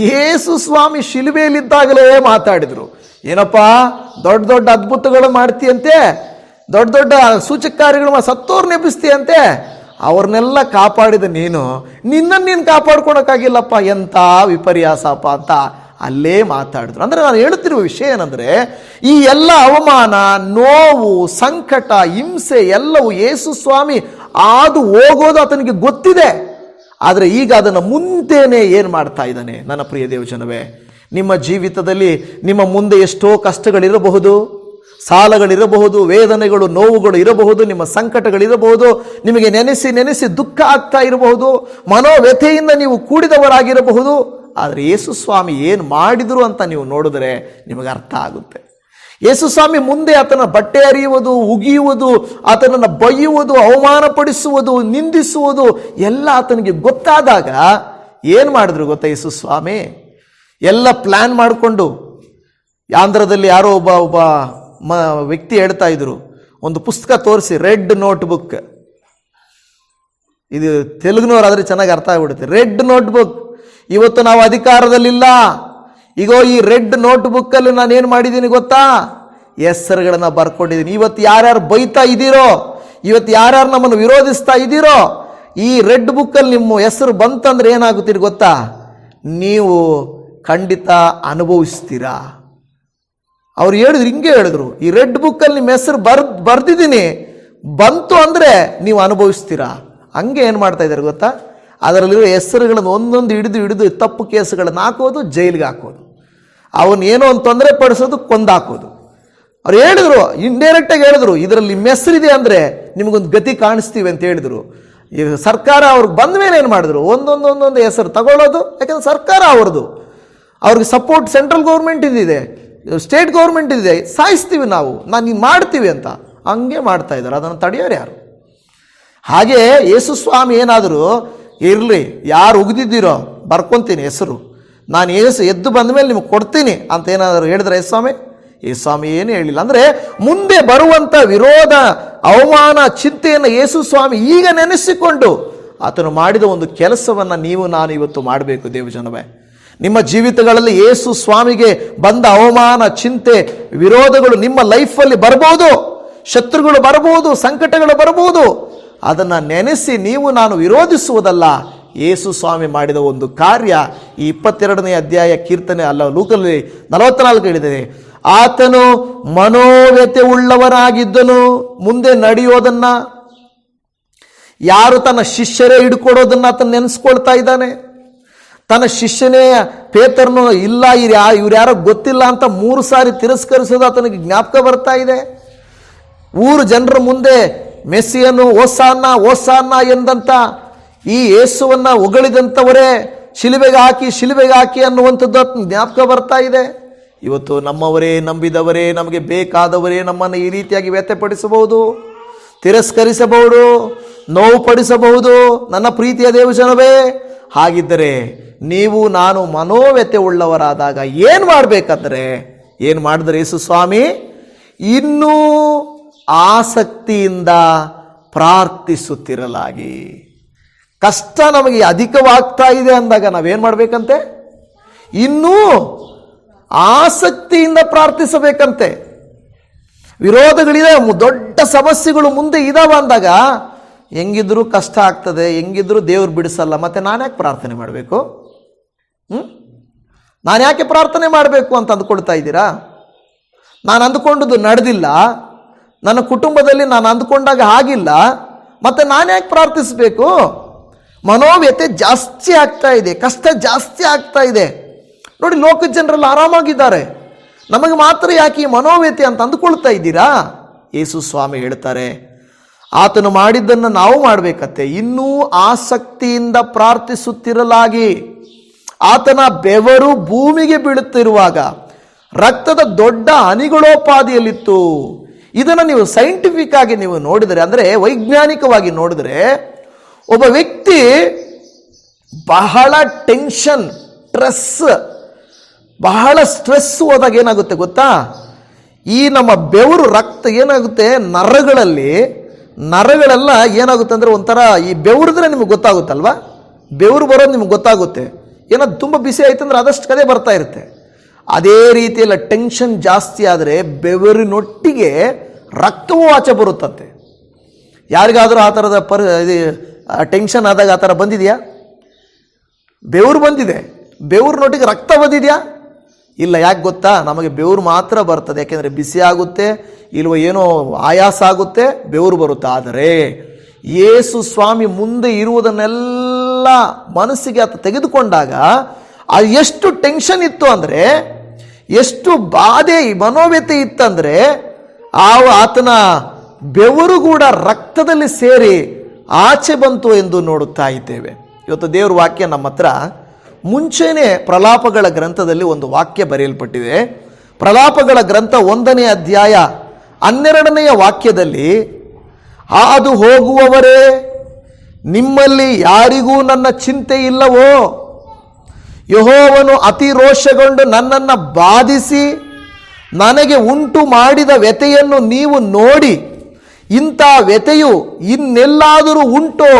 ಯೇಸು ಸ್ವಾಮಿ ಶಿಲುಬೆಯಲ್ಲಿದ್ದಾಗಲೇ ಮಾತಾಡಿದ್ರು. ಏನಪ್ಪ ದೊಡ್ಡ ದೊಡ್ಡ ಅದ್ಭುತಗಳು ಮಾಡ್ತೀಯಂತೆ, ದೊಡ್ಡ ದೊಡ್ಡ ಸೂಚಕ ಕಾರ್ಯಗಳು ಸತ್ತೋರ್ನ ಎಬ್ಬಿಸ್ತೀಯಂತೆ, ಅವ್ರನ್ನೆಲ್ಲ ಕಾಪಾಡಿದ ನಿನ್ನನ್ನು ನೀನು ಕಾಪಾಡ್ಕೊಳಕ್ಕಾಗಿಲ್ಲಪ್ಪ, ಎಂಥ ವಿಪರ್ಯಾಸಪ್ಪ ಅಂತ ಅಲ್ಲೇ ಮಾತಾಡಿದ್ರು. ಅಂದರೆ ನಾನು ಹೇಳುತ್ತಿರುವ ವಿಷಯ ಏನಂದರೆ, ಈ ಎಲ್ಲ ಅವಮಾನ, ನೋವು, ಸಂಕಟ, ಹಿಂಸೆ ಎಲ್ಲವೂ ಯೇಸು ಸ್ವಾಮಿ ಆದು ಹೋಗೋದು ಆತನಿಗೆ ಗೊತ್ತಿದೆ. ಆದರೆ ಈಗ ಅದನ್ನು ಮುಂದೆನೇ ಏನು ಮಾಡ್ತಾ ಇದ್ದಾನೆ? ನನ್ನ ಪ್ರಿಯ ದೇವಜನವೇ, ನಿಮ್ಮ ಜೀವಿತದಲ್ಲಿ ನಿಮ್ಮ ಮುಂದೆ ಎಷ್ಟೋ ಕಷ್ಟಗಳಿರಬಹುದು, ಸಾಲಗಳಿರಬಹುದು, ವೇದನೆಗಳು, ನೋವುಗಳು ಇರಬಹುದು, ನಿಮ್ಮ ಸಂಕಟಗಳಿರಬಹುದು, ನಿಮಗೆ ನೆನೆಸಿ ದುಃಖ ಆಗ್ತಾ ಇರಬಹುದು, ಮನೋವ್ಯಥೆಯಿಂದ ನೀವು ಕೂಡಿದವರಾಗಿರಬಹುದು. ಆದರೆ ಯೇಸು ಸ್ವಾಮಿ ಏನು ಮಾಡಿದರು ಅಂತ ನೀವು ನೋಡಿದ್ರೆ ನಿಮಗೆ ಅರ್ಥ ಆಗುತ್ತೆ. ಯೇಸು ಸ್ವಾಮಿ ಮುಂದೆ ಆತನ ಬಟ್ಟೆ ಹರಿಯುವುದು, ಉಗಿಯುವುದು, ಆತನನ್ನು ಬೈಯುವುದು, ಅವಮಾನಪಡಿಸುವುದು, ನಿಂದಿಸುವುದು ಎಲ್ಲ ಆತನಿಗೆ ಗೊತ್ತಾದಾಗ ಏನು ಮಾಡಿದ್ರು ಗೊತ್ತಾ? ಯೇಸು ಸ್ವಾಮಿ ಎಲ್ಲ ಪ್ಲ್ಯಾನ್ ಮಾಡಿಕೊಂಡು, ಆಂಧ್ರದಲ್ಲಿ ಯಾರೋ ಒಬ್ಬ ವ್ಯಕ್ತಿ ಹೇಳ್ತಾ ಇದ್ರು, ಒಂದು ಪುಸ್ತಕ ತೋರಿಸಿ, ರೆಡ್ ನೋಟ್ಬುಕ್. ಇದು ತೆಲುಗಿನವರಾದರೆ ಚೆನ್ನಾಗಿ ಅರ್ಥ ಆಗ್ಬಿಡುತ್ತೆ. Red notebook. ಇವತ್ತು ನಾವು ಅಧಿಕಾರದಲ್ಲಿಲ್ಲ, ಈಗೋ ಈ ರೆಡ್ ನೋಟ್ಬುಕ್ಕಲ್ಲಿ ನಾನೇನು ಮಾಡಿದ್ದೀನಿ ಗೊತ್ತಾ? ಹೆಸರುಗಳನ್ನು ಬರ್ಕೊಂಡಿದ್ದೀನಿ. ಇವತ್ತು ಯಾರ್ಯಾರು ಬೈತಾ ಇದ್ದೀರೋ, ಇವತ್ತು ಯಾರ್ಯಾರು ನಮ್ಮನ್ನು ವಿರೋಧಿಸ್ತಾ ಇದ್ದೀರೋ, ಈ ರೆಡ್ ಬುಕ್ಕಲ್ಲಿ ನಿಮ್ಮ ಹೆಸರು ಬಂತಂದ್ರೆ ಏನಾಗುತ್ತೀರಿ ಗೊತ್ತಾ? ನೀವು ಖಂಡಿತ ಅನುಭವಿಸ್ತೀರಾ. ಅವ್ರು ಹೇಳಿದ್ರು, ಹಿಂಗೆ ಹೇಳಿದ್ರು, ಈ ರೆಡ್ ಬುಕ್ಕಲ್ಲಿ ನಿಮ್ಮ ಹೆಸರು ಬರ್ದಿದ್ದೀನಿ, ಬಂತು ಅಂದರೆ ನೀವು ಅನುಭವಿಸ್ತೀರಾ. ಹಂಗೆ ಏನು ಮಾಡ್ತಾ ಇದ್ದಾರೆ ಗೊತ್ತಾ? ಅದರಲ್ಲಿರೋ ಹೆಸರುಗಳನ್ನು ಒಂದೊಂದು ಹಿಡಿದು ತಪ್ಪು ಕೇಸುಗಳನ್ನು ಹಾಕೋದು, ಜೈಲಿಗೆ ಹಾಕೋದು, ಅವನ್ನೇನೋ ಒಂದು ತೊಂದರೆ ಪಡಿಸೋದು, ಕೊಂದಾಕೋದು. ಅವ್ರು ಹೇಳಿದ್ರು, ಇಂಡೈರೆಕ್ಟಾಗಿ ಹೇಳಿದ್ರು, ಇದರಲ್ಲಿ ನಿಮ್ಮ ಹೆಸರಿದೆ ಅಂದರೆ ನಿಮಗೊಂದು ಗತಿ ಕಾಣಿಸ್ತೀವಿ ಅಂತ ಹೇಳಿದ್ರು. ಈಗ ಸರ್ಕಾರ ಅವ್ರಿಗೆ ಬಂದ ಮೇಲೆ ಏನು ಮಾಡಿದ್ರು? ಒಂದೊಂದು ಹೆಸರು ತಗೊಳ್ಳೋದು. ಯಾಕಂದ್ರೆ ಸರ್ಕಾರ ಅವ್ರಿಗೆ ಸಪೋರ್ಟ್ ಸೆಂಟ್ರಲ್ ಗೌರ್ಮೆಂಟ್ ಇದೆ, ಸ್ಟೇಟ್ ಗೌರ್ಮೆಂಟ್ ಇದೆ, ಸಾಯಿಸ್ತೀವಿ ನಾನು ನೀನು ಮಾಡ್ತೀವಿ ಅಂತ ಹಂಗೆ ಮಾಡ್ತಾ ಇದ್ದಾರೆ. ಅದನ್ನು ತಡೆಯೋರು ಯಾರು? ಹಾಗೆ ಯೇಸು ಸ್ವಾಮಿ ಏನಾದರೂ ಇರಲಿ, ಯಾರು ಉಗಿದಿದ್ದೀರೋ ಬರ್ಕೊತೀನಿ ಹೆಸರು, ನಾನು ಎದ್ದು ಬಂದ ಮೇಲೆ ನಿಮಗೆ ಕೊಡ್ತೀನಿ ಅಂತ ಏನಾದರೂ ಹೇಳಿದ್ರೆ ಯೇಸು ಸ್ವಾಮಿ ಏನು ಹೇಳಿಲ್ಲ. ಅಂದರೆ ಮುಂದೆ ಬರುವಂಥ ವಿರೋಧ, ಅವಮಾನ, ಚಿಂತೆಯನ್ನು ಯೇಸು ಸ್ವಾಮಿ ಈಗ ನೆನೆಸಿಕೊಂಡು ಆತನು ಮಾಡಿದ ಒಂದು ಕೆಲಸವನ್ನು ನೀವು ನಾನು ಇವತ್ತು ಮಾಡಬೇಕು. ದೇವಜನವೇ, ನಿಮ್ಮ ಜೀವಿತಗಳಲ್ಲಿ ಯೇಸು ಸ್ವಾಮಿಗೆ ಬಂದ ಅವಮಾನ, ಚಿಂತೆ, ವಿರೋಧಗಳು ನಿಮ್ಮ ಲೈಫಲ್ಲಿ ಬರಬಹುದು. ಶತ್ರುಗಳು ಬರಬಹುದು, ಸಂಕಟಗಳು ಬರಬಹುದು. ಅದನ್ನು ನೆನೆಸಿ ನೀವು ನಾನು ವಿರೋಧಿಸುವುದಲ್ಲ. ಯೇಸು ಸ್ವಾಮಿ ಮಾಡಿದ ಒಂದು ಕಾರ್ಯ ಈ 22ನೇ ಅಧ್ಯಾಯ ಕೀರ್ತನೆ ಲೂಕಲ್ಲಿ 44 ಹೇಳಿದೆ. ಆತನು ಮನೋವ್ಯತೆ ಉಳ್ಳವನಾಗಿದ್ದನು. ಮುಂದೆ ನಡೆಯೋದನ್ನ, ಯಾರು ತನ್ನ ಶಿಷ್ಯರೇ ಹಿಡ್ಕೊಡೋದನ್ನ ಆತನ ನೆನೆಸ್ಕೊಳ್ತಾ ಇದ್ದಾನೆ. ತನ್ನ ಶಿಷ್ಯನೇ ಪೇತ್ರನು ಇಲ್ಲ, ಇವ್ರು ಯಾರೋ ಗೊತ್ತಿಲ್ಲ ಅಂತ 3 ಸಾರಿ ತಿರಸ್ಕರಿಸೋದು ಆತನಿಗೆ ಜ್ಞಾಪಕ ಬರ್ತಾ ಇದೆ. ಊರು ಜನರ ಮುಂದೆ ಮೆಸ್ಸಿಯನು ಓಸಾನ್ನ ಓಸಾನ್ನ ಎಂದಂತ ಈ ಯೇಸುವನ್ನ ಹೊಗಳಿದಂಥವರೇ ಶಿಲುಬೆಗೆ ಹಾಕಿ ಅನ್ನುವಂಥದ್ದು ಜ್ಞಾಪಕ ಬರ್ತಾ ಇದೆ. ಇವತ್ತು ನಮ್ಮವರೇ, ನಂಬಿದವರೇ, ನಮಗೆ ಬೇಕಾದವರೇ ನಮ್ಮನ್ನು ಈ ರೀತಿಯಾಗಿ ವ್ಯತ್ಯಪಡಿಸಬಹುದು, ತಿರಸ್ಕರಿಸಬಹುದು, ನೋವು ಪಡಿಸಬಹುದು. ನನ್ನ ಪ್ರೀತಿಯ ದೇವಜನವೇ, ಹಾಗಿದ್ದರೆ ನೀವು ನಾನು ಮನೋವ್ಯತೆ ಉಳ್ಳವರಾದಾಗ ಏನು ಮಾಡಬೇಕಂದ್ರೆ, ಏನು ಮಾಡಿದ್ರೆ ಯೇಸು ಸ್ವಾಮಿ, ಇನ್ನೂ ಆಸಕ್ತಿಯಿಂದ ಪ್ರಾರ್ಥಿಸುತ್ತಿರಲಾಗಿ. ಕಷ್ಟ ನಮಗೆ ಅಧಿಕವಾಗ್ತಾ ಇದೆ ಅಂದಾಗ ನಾವೇನು ಮಾಡಬೇಕಂತೆ? ಇನ್ನೂ ಆಸಕ್ತಿಯಿಂದ ಪ್ರಾರ್ಥಿಸಬೇಕಂತೆ. ವಿರೋಧಗಳಿದೆ, ದೊಡ್ಡ ಸಮಸ್ಯೆಗಳು ಮುಂದೆ ಇದಾವ ಅಂದಾಗ ಹೆಂಗಿದ್ರು ಕಷ್ಟ ಆಗ್ತದೆ, ಹೆಂಗಿದ್ರು ದೇವ್ರು ಬಿಡಿಸಲ್ಲ, ಮತ್ತೆ ನಾನು ಯಾಕೆ ಪ್ರಾರ್ಥನೆ ಮಾಡಬೇಕು? ನಾನು ಯಾಕೆ ಪ್ರಾರ್ಥನೆ ಮಾಡಬೇಕು ಅಂತ ಅಂದ್ಕೊಳ್ತಾ ಇದ್ದೀರಾ? ನಾನು ಅಂದುಕೊಂಡದ್ದು ನಡೆದಿಲ್ಲ, ನನ್ನ ಕುಟುಂಬದಲ್ಲಿ ನಾನು ಅಂದುಕೊಂಡಾಗ ಆಗಿಲ್ಲ, ಮತ್ತೆ ನಾನು ಯಾಕೆ ಪ್ರಾರ್ಥಿಸಬೇಕು? ಮನೋವ್ಯತೆ ಜಾಸ್ತಿ ಆಗ್ತಾ ಇದೆ, ಕಷ್ಟ ಜಾಸ್ತಿ ಆಗ್ತಾ ಇದೆ. ನೋಡಿ, ಲೋಕದ ಜನರೆಲ್ಲ ಆರಾಮಾಗಿದ್ದಾರೆ, ನಮಗೆ ಮಾತ್ರ ಯಾಕೆ ಈ ಮನೋವ್ಯತೆ ಅಂತ ಅಂದುಕೊಳ್ತಾ ಇದ್ದೀರಾ? ಯೇಸು ಸ್ವಾಮಿ ಹೇಳ್ತಾರೆ, ಆತನು ಮಾಡಿದ್ದನ್ನು ನಾವು ಮಾಡಬೇಕತ್ತೆ. ಇನ್ನೂ ಆಸಕ್ತಿಯಿಂದ ಪ್ರಾರ್ಥಿಸುತ್ತಿರಲಾಗಿ. ಆತನ ಬೆವರು ಭೂಮಿಗೆ ಬೀಳುತ್ತಿರುವಾಗ ರಕ್ತದ ದೊಡ್ಡ ಹನಿಗಳೋಪಾದಿಯಲ್ಲಿತ್ತು. ಇದನ್ನು ನೀವು ಸೈಂಟಿಫಿಕ್ ಆಗಿ ನೀವು ನೋಡಿದರೆ, ಅಂದರೆ ವೈಜ್ಞಾನಿಕವಾಗಿ ನೋಡಿದರೆ, ಒಬ್ಬ ವ್ಯಕ್ತಿ ಬಹಳ ಟೆನ್ಷನ್, ಬಹಳ ಸ್ಟ್ರೆಸ್ ಹೋದಾಗ ಏನಾಗುತ್ತೆ ಗೊತ್ತಾ? ಈ ನಮ್ಮ ಬೆವರು ರಕ್ತ ಏನಾಗುತ್ತೆ, ನರಗಳೆಲ್ಲ ಏನಾಗುತ್ತೆ ಅಂದರೆ ಒಂಥರ ಈ ಬೆವರಿದ್ರೆ ನಿಮ್ಗೆ ಗೊತ್ತಾಗುತ್ತಲ್ವಾ, ಬೆವರು ಬರೋದು ನಿಮ್ಗೆ ಗೊತ್ತಾಗುತ್ತೆ. ಏನಾದ್ರು ತುಂಬ ಬಿಸಿ ಆಯ್ತಂದ್ರೆ ಅದಷ್ಟು ಕದೇ ಬರ್ತಾ ಇರುತ್ತೆ. ಅದೇ ರೀತಿಯಲ್ಲ ಟೆನ್ಷನ್ ಜಾಸ್ತಿ ಆದರೆ ಬೆವರಿನೊಟ್ಟಿಗೆ ರಕ್ತವೂ ಆಚೆ ಬರುತ್ತಂತೆ. ಯಾರಿಗಾದರೂ ಆ ಥರದ ಟೆನ್ಷನ್ ಆದಾಗ ಆ ಥರ ಬಂದಿದೆಯಾ? ಬೆವರು ಬಂದಿದೆ, ಬೆವರಿನೊಟ್ಟಿಗೆ ರಕ್ತ ಬಂದಿದೆಯಾ? ಇಲ್ಲ. ಯಾಕೆ ಗೊತ್ತಾ? ನಮಗೆ ಬೆವರು ಮಾತ್ರ ಬರ್ತದೆ, ಯಾಕೆಂದರೆ ಬಿಸಿ ಆಗುತ್ತೆ, ಇಲ್ವ ಏನೋ ಆಯಾಸ ಆಗುತ್ತೆ, ಬೆವರು ಬರುತ್ತೆ. ಆದರೆ ಯೇಸು ಸ್ವಾಮಿ ಮುಂದೆ ಇರುವುದನ್ನೆಲ್ಲ ಮನಸ್ಸಿಗೆ ಆತ ತೆಗೆದುಕೊಂಡಾಗ ಎಷ್ಟು ಟೆನ್ಷನ್ ಇತ್ತು ಅಂದರೆ, ಎಷ್ಟು ಬಾಧೆ, ಮನೋವ್ಯತೆ ಇತ್ತಂದರೆ, ಆತನ ಬೆವರು ಕೂಡ ರಕ್ತದಲ್ಲಿ ಸೇರಿ ಆಚೆ ಬಂತು ಎಂದು ನೋಡುತ್ತಾ ಇದ್ದೇವೆ. ಇವತ್ತು ದೇವ್ರ ವಾಕ್ಯ ನಮ್ಮ ಹತ್ರ ಮುಂಚೆನೇ ಪ್ರಲಾಪಗಳ ಗ್ರಂಥದಲ್ಲಿ ಒಂದು ವಾಕ್ಯ ಬರೆಯಲ್ಪಟ್ಟಿದೆ. ಪ್ರಲಾಪಗಳ ಗ್ರಂಥ 1ನೇ ಅಧ್ಯಾಯ 12ನೆಯ ವಾಕ್ಯದಲ್ಲಿ, ಹಾದು ಹೋಗುವವರೇ, ನಿಮ್ಮಲ್ಲಿ ಯಾರಿಗೂ ನನ್ನ ಚಿಂತೆ ಇಲ್ಲವೋ? ಯೆಹೋವನು ಅತಿ ರೋಷಗೊಂಡು ನನ್ನನ್ನು ಬಾಧಿಸಿ ನನಗೆ ಉಂಟು ಮಾಡಿದ ವ್ಯಥೆಯನ್ನು ನೀವು ನೋಡಿ, ಇಂಥ ವ್ಯಥೆಯು ಇನ್ನೆಲ್ಲಾದರೂ ಉಂಟೋ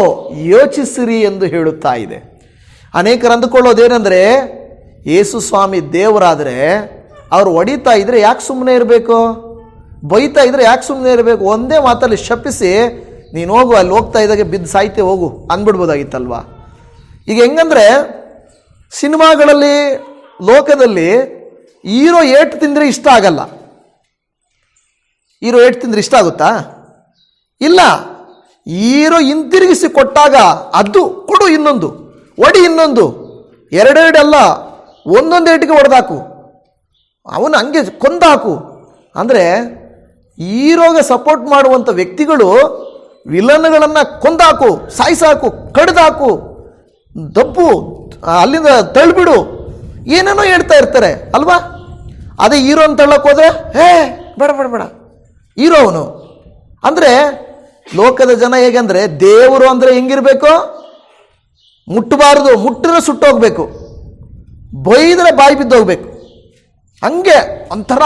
ಯೋಚಿಸಿರಿ ಎಂದು ಹೇಳುತ್ತಾ ಇದೆ. ಅನೇಕರು ಅಂದುಕೊಳ್ಳೋದೇನೆಂದರೆ, ಯೇಸು ಸ್ವಾಮಿ ದೇವರಾದರೆ ಅವರು ಹೊಡಿತಾ ಇದ್ರೆ ಯಾಕೆ ಸುಮ್ಮನೆ ಇರಬೇಕು, ಬೈತಾ ಇದ್ರೆ ಯಾಕೆ ಸುಮ್ಮನೆ ಇರಬೇಕು? ಒಂದೇ ಮಾತಲ್ಲಿ ಶಪಿಸಿ ನೀನು ಹೋಗು, ಅಲ್ಲಿ ಹೋಗ್ತಾ ಇದ್ದಾಗೆ ಬಿದ್ದು ಸಾಯ್ತೆ ಹೋಗು ಅಂದ್ಬಿಡ್ಬೋದಾಗಿತ್ತಲ್ವಾ? ಈಗ ಹೆಂಗಂದ್ರೆ, ಸಿನಿಮಾಗಳಲ್ಲಿ, ಲೋಕದಲ್ಲಿ ಹೀರೋ ಏಟು ತಿಂದರೆ ಇಷ್ಟ ಆಗಲ್ಲ. ಹೀರೋ ಏಟು ತಿಂದರೆ ಇಷ್ಟ ಆಗುತ್ತಾ? ಇಲ್ಲ. ಹೀರೋ ಹಿಂತಿರುಗಿಸಿ ಕೊಟ್ಟಾಗ ಅದು ಕೊಡು, ಇನ್ನೊಂದು ಒಡಿ, ಇನ್ನೊಂದು, ಎರಡೆರಡಲ್ಲ, ಒಂದೊಂದು ಏಟಿಗೆ ಹೊಡೆದಾಕು, ಅವನು ಹಂಗೆ ಕೊಂದಾಕು. ಅಂದರೆ ಹೀರೋಗೆ ಸಪೋರ್ಟ್ ಮಾಡುವಂಥ ವ್ಯಕ್ತಿಗಳು ವಿಲನ್ಗಳನ್ನು ಕೊಂದಾಕು, ಸಾಯಿಸಾಕು, ಕಡ್ದಾಕು, ದಪ್ಪು, ಅಲ್ಲಿಂದ ತಳ್ಳಿಬಿಡು, ಏನೇನೋ ಹೇಳ್ತಾ ಇರ್ತಾರೆ ಅಲ್ವಾ? ಅದೇ ಹೀರೋ ಅಂತ ತಳ್ಳಕ್ಕೆ ಹೋದ್ರೆ ಬೇಡ ಬೇಡ ಬೇಡ, ಹೀರೋ ಅವನು. ಅಂದರೆ ಲೋಕದ ಜನ ಹೇಗೆಂದರೆ, ದೇವರು ಅಂದರೆ ಹೆಂಗಿರಬೇಕು? ಮುಟ್ಟಬಾರದು, ಮುಟ್ಟಿದ್ರೆ ಸುಟ್ಟೋಗ್ಬೇಕು, ಬೈದರೆ ಬಾಯಿ ಬಿದ್ದೋಗ್ಬೇಕು, ಹಂಗೆ ಒಂಥರ.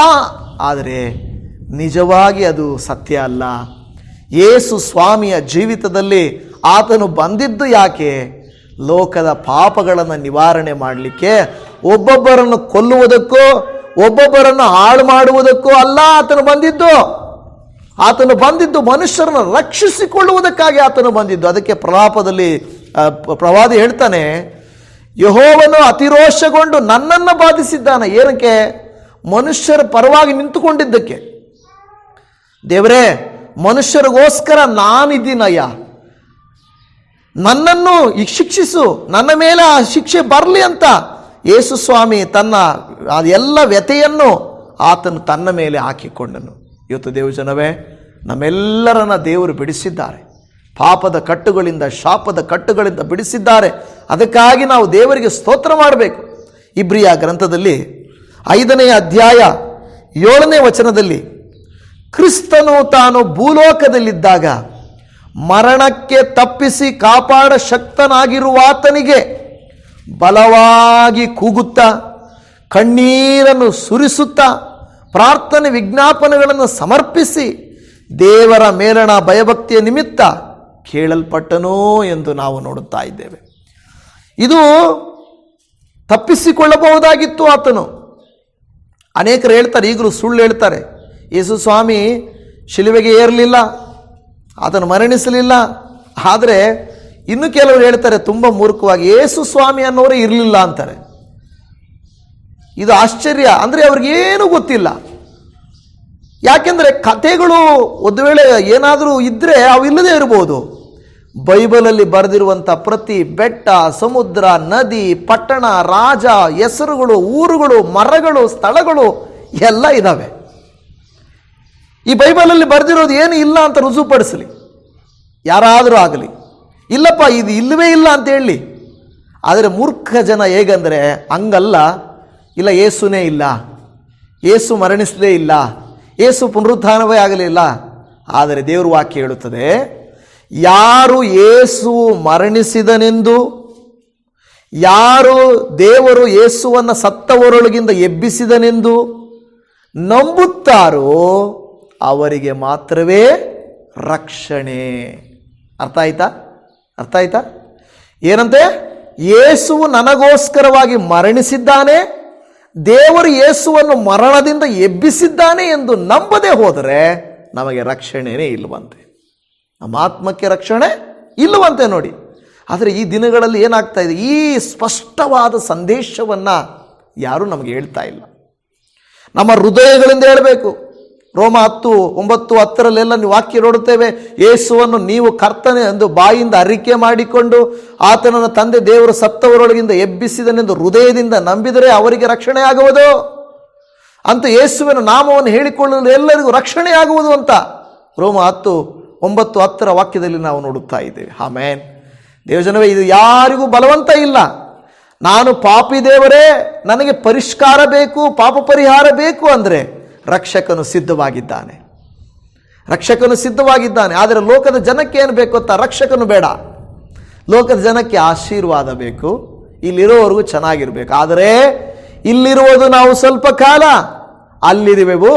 ಆದರೆ ನಿಜವಾಗಿ ಅದು ಸತ್ಯ ಅಲ್ಲ. ಯೇಸು ಸ್ವಾಮಿಯ ಜೀವಿತದಲ್ಲಿ ಆತನು ಬಂದಿದ್ದು ಯಾಕೆ? ಲೋಕದ ಪಾಪಗಳನ್ನು ನಿವಾರಣೆ ಮಾಡಲಿಕ್ಕೆ, ಒಬ್ಬೊಬ್ಬರನ್ನು ಕೊಲ್ಲುವುದಕ್ಕೋ ಒಬ್ಬೊಬ್ಬರನ್ನು ಹಾಳು ಮಾಡುವುದಕ್ಕೋ ಅಲ್ಲ ಆತನು ಬಂದಿದ್ದು. ಆತನು ಬಂದಿದ್ದು ಮನುಷ್ಯರನ್ನು ರಕ್ಷಿಸಿಕೊಳ್ಳುವುದಕ್ಕಾಗಿ ಆತನು ಬಂದಿದ್ದು. ಅದಕ್ಕೆ ಪ್ರಲಾಪದಲ್ಲಿ ಪ್ರವಾದಿ ಹೇಳ್ತಾನೆ, ಯೆಹೋವನು ಅತಿರೋಷಗೊಂಡು ನನ್ನನ್ನು ಬಾಧಿಸಿದ್ದಾನೆ. ಏನಕ್ಕೆ? ಮನುಷ್ಯರ ಪರವಾಗಿ ನಿಂತುಕೊಂಡಿದ್ದಕ್ಕೆ. ದೇವರೇ, ಮನುಷ್ಯರಿಗೋಸ್ಕರ ನಾನಿದ್ದೀನಯ್ಯ, ನನ್ನನ್ನು ಶಿಕ್ಷಿಸು, ನನ್ನ ಮೇಲೆ ಆ ಶಿಕ್ಷೆ ಬರಲಿ ಅಂತ ಯೇಸು ಸ್ವಾಮಿ ತನ್ನ ಎಲ್ಲ ವ್ಯಥೆಯನ್ನು ಆತನು ತನ್ನ ಮೇಲೆ ಹಾಕಿಕೊಂಡನು. ಇವತ್ತು ದೇವಜನವೇ, ನಮ್ಮೆಲ್ಲರನ್ನ ದೇವರು ಬಿಡಿಸಿದ್ದಾರೆ. ಪಾಪದ ಕಟ್ಟುಗಳಿಂದ, ಶಾಪದ ಕಟ್ಟುಗಳಿಂದ ಬಿಡಿಸಿದ್ದಾರೆ. ಅದಕ್ಕಾಗಿ ನಾವು ದೇವರಿಗೆ ಸ್ತೋತ್ರ ಮಾಡಬೇಕು. ಇಬ್ರಿಯ ಗ್ರಂಥದಲ್ಲಿ 5ನೇ ಅಧ್ಯಾಯ 7ನೇ ವಚನದಲ್ಲಿ, ಕ್ರಿಸ್ತನು ತಾನು ಭೂಲೋಕದಲ್ಲಿದ್ದಾಗ ಮರಣಕ್ಕೆ ತಪ್ಪಿಸಿ ಕಾಪಾಡ ಶಕ್ತನಾಗಿರುವಾತನಿಗೆ ಬಲವಾಗಿ ಕೂಗುತ್ತಾ, ಕಣ್ಣೀರನ್ನು ಸುರಿಸುತ್ತಾ, ಪ್ರಾರ್ಥನೆ ವಿಜ್ಞಾಪನೆಗಳನ್ನು ಸಮರ್ಪಿಸಿ ದೇವರ ಮೇಲಣ ಭಯಭಕ್ತಿಯ ನಿಮಿತ್ತ ಕೇಳಲ್ಪಟ್ಟನು ಎಂದು ನಾವು ನೋಡುತ್ತಾ ಇದ್ದೇವೆ. ಇದು ತಪ್ಪಿಸಿಕೊಳ್ಳಬಹುದಾಗಿತ್ತು ಆತನು. ಅನೇಕರು ಹೇಳ್ತಾರೆ, ಈಗಲೂ ಸುಳ್ಳು ಹೇಳ್ತಾರೆ, ಯೇಸು ಸ್ವಾಮಿ ಶಿಲುಬೆಗೆ ಏರಲಿಲ್ಲ, ಆತನು ಮರಣಿಸಲಿಲ್ಲ. ಆದರೆ ಇನ್ನು ಕೆಲವರು ಹೇಳ್ತಾರೆ ತುಂಬ ಮೂರ್ಖವಾಗಿ, ಯೇಸು ಸ್ವಾಮಿ ಅನ್ನೋರೇ ಇರಲಿಲ್ಲ ಅಂತಾರೆ. ಇದು ಆಶ್ಚರ್ಯ. ಅಂದರೆ ಅವ್ರಿಗೇನು ಗೊತ್ತಿಲ್ಲ. ಯಾಕೆಂದರೆ ಕಥೆಗಳು ಒಂದು ವೇಳೆ ಏನಾದರೂ ಇದ್ದರೆ ಅವು ಇಲ್ಲದೇ ಇರ್ಬೋದು. ಬೈಬಲಲ್ಲಿ ಬರೆದಿರುವಂಥ ಪ್ರತಿ ಬೆಟ್ಟ, ಸಮುದ್ರ, ನದಿ, ಪಟ್ಟಣ, ರಾಜ, ಹೆಸರುಗಳು, ಊರುಗಳು, ಮರಗಳು, ಸ್ಥಳಗಳು ಎಲ್ಲ ಇದ್ದಾವೆ. ಈ ಬೈಬಲಲ್ಲಿ ಬರೆದಿರೋದು ಏನು ಇಲ್ಲ ಅಂತ ರುಜುಪಡಿಸಲಿ ಯಾರಾದರೂ ಆಗಲಿ. ಇಲ್ಲಪ್ಪ ಇದು ಇಲ್ಲವೇ ಇಲ್ಲ ಅಂತ ಹೇಳಿ. ಆದರೆ ಮೂರ್ಖ ಜನ ಹೇಗಂದರೆ ಹಂಗಲ್ಲ, ಇಲ್ಲ ಯೇಸುನೇ ಇಲ್ಲ, ಯೇಸು ಮರಣಿಸಲೇ ಇಲ್ಲ, ಯೇಸು ಪುನರುತ್ಥಾನವೇ ಆಗಲಿಲ್ಲ. ಆದರೆ ದೇವರು ವಾಕ್ಯ ಹೇಳುತ್ತದೆ, ಯಾರು ಯೇಸು ಮರಣಿಸಿದನೆಂದು, ಯಾರು ದೇವರು ಯೇಸುವನ್ನು ಸತ್ತವರೊಳಗಿಂದ ಎಬ್ಬಿಸಿದನೆಂದು ನಂಬುತ್ತಾರೋ ಅವರಿಗೆ ಮಾತ್ರವೇ ರಕ್ಷಣೆ. ಅರ್ಥ ಆಯ್ತಾ? ಏನಂತೆ? ಯೇಸುವು ನನಗೋಸ್ಕರವಾಗಿ ಮರಣಿಸಿದ್ದಾನೆ, ದೇವರು ಯೇಸುವನ್ನು ಮರಣದಿಂದ ಎಬ್ಬಿಸಿದ್ದಾನೆ ಎಂದು ನಂಬದೇ ಹೋದರೆ ನಮಗೆ ರಕ್ಷಣೆನೇ ಇಲ್ಲವಂತೆ, ನಮ್ಮ ಆತ್ಮಕ್ಕೆ ರಕ್ಷಣೆ ಇಲ್ಲವಂತೆ. ನೋಡಿ, ಆದರೆ ಈ ದಿನಗಳಲ್ಲಿ ಏನಾಗ್ತಾ ಇದೆ, ಈ ಸ್ಪಷ್ಟವಾದ ಸಂದೇಶವನ್ನು ಯಾರೂ ನಮಗೆ ಹೇಳ್ತಾ ಇಲ್ಲ. ನಮ್ಮ ಹೃದಯಗಳಿಂದ ಹೇಳಬೇಕು. ರೋಮ 10:9-10 ನೀವು ವಾಕ್ಯ ನೋಡುತ್ತೇವೆ, ಯೇಸುವನ್ನು ನೀವು ಕರ್ತನೆ ಎಂದು ಬಾಯಿಂದ ಅರಿಕೆ ಮಾಡಿಕೊಂಡು ಆತನನ್ನು ತಂದೆ ದೇವರು ಸತ್ತವರೊಳಗಿಂದ ಎಬ್ಬಿಸಿದನೆಂದು ಹೃದಯದಿಂದ ನಂಬಿದರೆ ಅವರಿಗೆ ರಕ್ಷಣೆ ಆಗುವುದು ಅಂತ, ಯೇಸುವಿನ ನಾಮವನ್ನು ಹೇಳಿಕೊಳ್ಳಲು ಎಲ್ಲರಿಗೂ ರಕ್ಷಣೆ ಆಗುವುದು ಅಂತ ರೋಮ 10:9-10 ವಾಕ್ಯದಲ್ಲಿ ನಾವು ನೋಡುತ್ತಾ ಇದ್ದೇವೆ. ಆಮೆನ್. ದೇವಜನವೇ, ಇದು ಯಾರಿಗೂ ಬಲವಂತ ಇಲ್ಲ. ನಾನು ಪಾಪಿ ದೇವರೇ, ನನಗೆ ಪರಿಷ್ಕಾರ ಬೇಕು, ಪಾಪ ಪರಿಹಾರ ಬೇಕು ಅಂದರೆ ರಕ್ಷಕನು ಸಿದ್ಧವಾಗಿದ್ದಾನೆ. ಆದರೆ ಲೋಕದ ಜನಕ್ಕೆ ಏನು ಬೇಕು ಅಂತ? ರಕ್ಷಕನು ಬೇಡ. ಲೋಕದ ಜನಕ್ಕೆ ಆಶೀರ್ವಾದ ಬೇಕು, ಇಲ್ಲಿರೋವರೆಗೂ ಚೆನ್ನಾಗಿರ್ಬೇಕು. ಆದರೆ ಇಲ್ಲಿರುವುದು ನಾವು ಸ್ವಲ್ಪ ಕಾಲ, ಅಲ್ಲಿರುವೆವು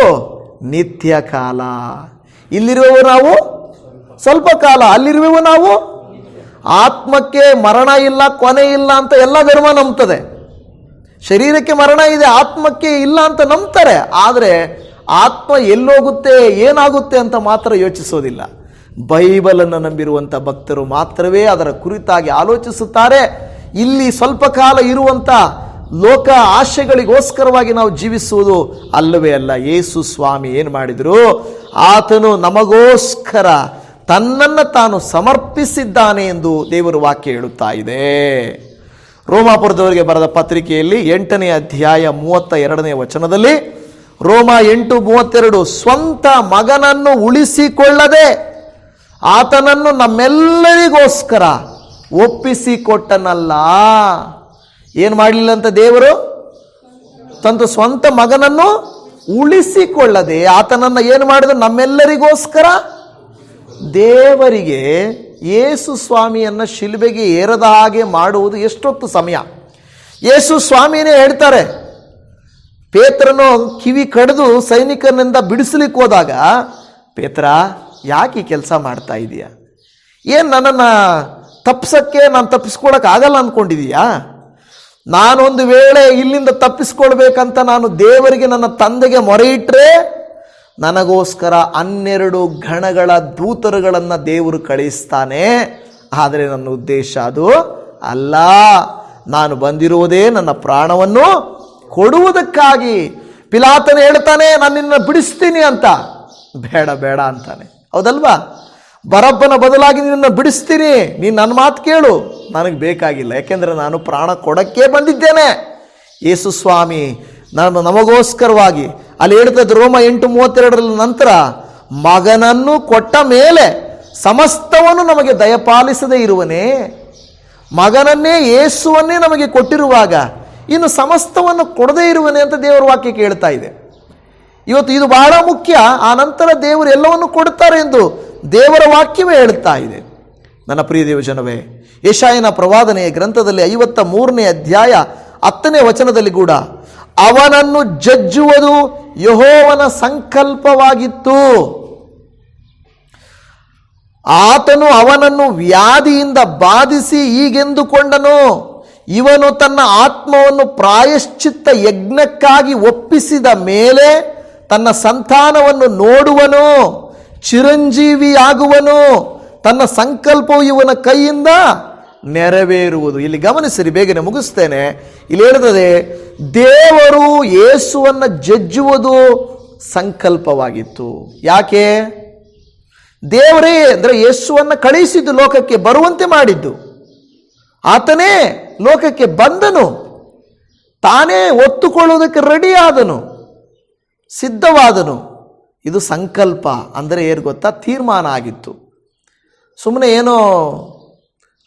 ನಿತ್ಯ ಕಾಲ. ಇಲ್ಲಿರುವೆವು ನಾವು ಸ್ವಲ್ಪ ಕಾಲ, ಅಲ್ಲಿರುವೆವು ನಾವು. ಆತ್ಮಕ್ಕೆ ಮರಣ ಇಲ್ಲ, ಕೊನೆ ಇಲ್ಲ ಅಂತ ಎಲ್ಲ ಧರ್ಮ ನಂಬ್ತದೆ. ಶರೀರಕ್ಕೆ ಮರಣ ಇದೆ, ಆತ್ಮಕ್ಕೆ ಇಲ್ಲ ಅಂತ ನಂಬ್ತಾರೆ. ಆದರೆ ಆತ್ಮ ಎಲ್ಲೋಗುತ್ತೆ, ಏನಾಗುತ್ತೆ ಅಂತ ಮಾತ್ರ ಯೋಚಿಸೋದಿಲ್ಲ. ಬೈಬಲನ್ನು ನಂಬಿರುವಂಥ ಭಕ್ತರು ಮಾತ್ರವೇ ಅದರ ಕುರಿತಾಗಿ ಆಲೋಚಿಸುತ್ತಾರೆ. ಇಲ್ಲಿ ಸ್ವಲ್ಪ ಕಾಲ ಇರುವಂಥ ಲೋಕ ಆಶೆಗಳಿಗೋಸ್ಕರವಾಗಿ ನಾವು ಜೀವಿಸುವುದು ಅಲ್ಲವೇ ಅಲ್ಲ. ಯೇಸು ಸ್ವಾಮಿ ಏನು ಮಾಡಿದರು? ಆತನು ನಮಗೋಸ್ಕರ ತನ್ನನ್ನು ತಾನು ಸಮರ್ಪಿಸಿದ್ದಾನೆ ಎಂದು ದೇವರ ವಾಕ್ಯ ಹೇಳುತ್ತಾ ಇದೆ. ರೋಮಾಪುರದವರಿಗೆ ಬರೆದ ಪತ್ರಿಕೆಯಲ್ಲಿ 8ನೇ ಅಧ್ಯಾಯ 32ನೇ ವಚನದಲ್ಲಿ, ರೋಮ 8:32, ಸ್ವಂತ ಮಗನನ್ನು ಉಳಿಸಿಕೊಳ್ಳದೆ ಆತನನ್ನು ನಮ್ಮೆಲ್ಲರಿಗೋಸ್ಕರ ಒಪ್ಪಿಸಿಕೊಟ್ಟನಲ್ಲ. ಏನು ಮಾಡಲಿಲ್ಲ ಅಂತ ದೇವರು? ತನ್ನ ಸ್ವಂತ ಮಗನನ್ನು ಉಳಿಸಿಕೊಳ್ಳದೆ ಆತನನ್ನು ಏನು ಮಾಡಿದ್ರು? ನಮ್ಮೆಲ್ಲರಿಗೋಸ್ಕರ. ದೇವರಿಗೆ ಯೇಸು ಸ್ವಾಮಿಯನ್ನು ಶಿಲುಬೆಗೆ ಏರದ ಹಾಗೆ ಮಾಡುವುದು ಎಷ್ಟೊತ್ತು ಸಮಯ? ಯೇಸು ಸ್ವಾಮಿನೇ ಹೇಳ್ತಾರೆ, ಪೇತ್ರನು ಕಿವಿ ಕಡಿದು ಸೈನಿಕನಿಂದ ಬಿಡಿಸಲಿಕ್ಕೆ ಹೋದಾಗ, ಪೇತ್ರ ಯಾಕೆ ಈ ಕೆಲಸ ಮಾಡ್ತಾ ಇದೀಯ? ಏನು ನನ್ನನ್ನು ತಪ್ಪಿಸೋಕ್ಕೆ ನಾನು ತಪ್ಪಿಸ್ಕೊಳಕ್ಕೆ ಆಗಲ್ಲ ಅಂದ್ಕೊಂಡಿದೀಯಾ? ನಾನೊಂದು ವೇಳೆ ಇಲ್ಲಿಂದ ತಪ್ಪಿಸ್ಕೊಳ್ಬೇಕಂತ ನಾನು ದೇವರಿಗೆ, ನನ್ನ ತಂದೆಗೆ ಮೊರೆ ಇಟ್ಟರೆ ನನಗೋಸ್ಕರ 12 ಗಣಗಳ ದೂತರುಗಳನ್ನು ದೇವರು ಕಳಿಸ್ತಾನೆ. ಆದರೆ ನನ್ನ ಉದ್ದೇಶ ಅದು ಅಲ್ಲ. ನಾನು ಬಂದಿರುವುದೇ ನನ್ನ ಪ್ರಾಣವನ್ನು ಕೊಡುವುದಕ್ಕಾಗಿ. ಪಿಲಾತನು ಹೇಳ್ತಾನೆ, ನಾನು ನಿನ್ನ ಬಿಡಿಸ್ತೀನಿ ಅಂತ. ಬೇಡ ಬೇಡ ಅಂತಾನೆ, ಹೌದಲ್ವಾ? ಬರಬ್ಬನ ಬದಲಾಗಿ ನಿನ್ನನ್ನು ಬಿಡಿಸ್ತೀನಿ, ನೀನು ನನ್ನ ಮಾತು ಕೇಳು, ನನಗೆ ಬೇಕಾಗಿಲ್ಲ, ಯಾಕೆಂದರೆ ನಾನು ಪ್ರಾಣ ಕೊಡಕ್ಕೆ ಬಂದಿದ್ದೇನೆ. ಯೇಸು ಸ್ವಾಮಿ ನಮಗೋಸ್ಕರವಾಗಿ ಅಲ್ಲಿ ಹೇಳ್ತದೆ ರೋಮ 8:32 ನಂತರ, ಮಗನನ್ನು ಕೊಟ್ಟ ಮೇಲೆ ಸಮಸ್ತವನ್ನು ನಮಗೆ ದಯಪಾಲಿಸದೇ ಇರುವನೇ? ಮಗನನ್ನೇ, ಯೇಸುವನ್ನೇ ನಮಗೆ ಕೊಟ್ಟಿರುವಾಗ ಇನ್ನು ಸಮಸ್ತವನ್ನು ಕೊಡದೇ ಇರುವನೇ ಅಂತ ದೇವರ ವಾಕ್ಯ ಕೇಳ್ತಾ ಇದೆ. ಇವತ್ತು ಇದು ಬಹಳ ಮುಖ್ಯ. ಆ ನಂತರ ದೇವರು ಎಲ್ಲವನ್ನು ಕೊಡ್ತಾರೆ ಎಂದು ದೇವರ ವಾಕ್ಯವೇ ಹೇಳ್ತಾ ಇದೆ. ನನ್ನ ಪ್ರಿಯ ದೇವಜನವೇ, ಯೆಶಾಯನ ಪ್ರವಾದನೆಯ ಗ್ರಂಥದಲ್ಲಿ 53ನೇ ಅಧ್ಯಾಯ 10ನೇ ವಚನದಲ್ಲಿ ಕೂಡ, ಅವನನ್ನು ಜಜ್ಜುವುದು ಯೆಹೋವನ ಸಂಕಲ್ಪವಾಗಿತ್ತು. ಆತನು ಅವನನ್ನು ವ್ಯಾಧಿಯಿಂದ ಬಾಧಿಸಿ ಹೀಗೆಂದುಕೊಂಡನು, ಇವನು ತನ್ನ ಆತ್ಮವನ್ನು ಪ್ರಾಯಶ್ಚಿತ್ತ ಯಜ್ಞಕ್ಕಾಗಿ ಒಪ್ಪಿಸಿದ ಮೇಲೆ ತನ್ನ ಸಂತಾನವನ್ನು ನೋಡುವನು, ಚಿರಂಜೀವಿಯಾಗುವನು, ತನ್ನ ಸಂಕಲ್ಪವು ಇವನ ಕೈಯಿಂದ ನೆರವೇರುವುದು. ಇಲ್ಲಿ ಗಮನಿಸಿರಿ, ಬೇಗನೆ ಮುಗಿಸ್ತೇನೆ. ಇಲ್ಲಿ ಹೇಳಿದರೆ ದೇವರು ಯೇಸುವನ್ನು ಜಜ್ಜುವುದು ಸಂಕಲ್ಪವಾಗಿತ್ತು. ಯಾಕೆ? ದೇವರೇ ಅಂದರೆ ಯೇಸುವನ್ನು ಕಳುಹಿಸಿದ್ದು, ಲೋಕಕ್ಕೆ ಬರುವಂತೆ ಮಾಡಿದ್ದು ಆತನೇ. ಲೋಕಕ್ಕೆ ಬಂದನು, ತಾನೇ ಒತ್ತುಕೊಳ್ಳುವುದಕ್ಕೆ ರೆಡಿಯಾದನು, ಸಿದ್ಧವಾದನು. ಇದು ಸಂಕಲ್ಪ ಅಂದರೆ ಏನು ಗೊತ್ತಾ? ತೀರ್ಮಾನ ಆಗಿತ್ತು. ಸುಮ್ಮನೆ ಏನೋ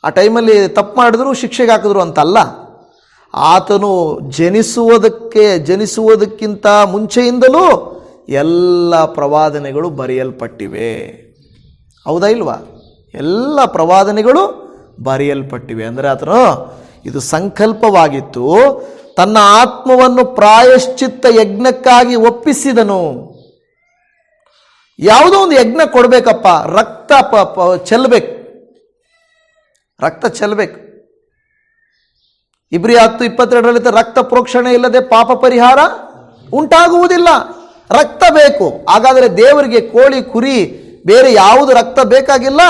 ಆ ಟೈಮಲ್ಲಿ ತಪ್ಪು ಮಾಡಿದ್ರು ಶಿಕ್ಷೆಗೆ ಹಾಕಿದ್ರು ಅಂತಲ್ಲ. ಆತನು ಜನಿಸುವುದಕ್ಕಿಂತ ಮುಂಚೆಯಿಂದಲೂ ಎಲ್ಲ ಪ್ರವಾದನೆಗಳು ಬರೆಯಲ್ಪಟ್ಟಿವೆ. ಹೌದಾ ಇಲ್ವಾ? ಎಲ್ಲ ಪ್ರವಾದನೆಗಳು ಬರೆಯಲ್ಪಟ್ಟಿವೆ. ಅಂದರೆ ಆತನು ಇದು ಸಂಕಲ್ಪವಾಗಿತ್ತು. ತನ್ನ ಆತ್ಮವನ್ನು ಪ್ರಾಯಶ್ಚಿತ್ತ ಯಜ್ಞಕ್ಕಾಗಿ ಒಪ್ಪಿಸಿದನು. ಯಾವುದೋ ಒಂದು ಯಜ್ಞ ಕೊಡಬೇಕಪ್ಪ, ರಕ್ತ ಚೆಲ್ಲಬೇಕು, ರಕ್ತ ಚೆಲ್ಲಬೇಕು. ಇಬ್ರಿ 10:22 ರಕ್ತ ಪ್ರೋಕ್ಷಣೆ ಇಲ್ಲದೆ ಪಾಪ ಪರಿಹಾರ ಉಂಟಾಗುವುದಿಲ್ಲ. ರಕ್ತ ಬೇಕು. ಹಾಗಾದರೆ ದೇವರಿಗೆ ಕೋಳಿ ಕುರಿ ಬೇರೆ ಯಾವುದು ರಕ್ತ ಬೇಕಾಗಿಲ್ಲ.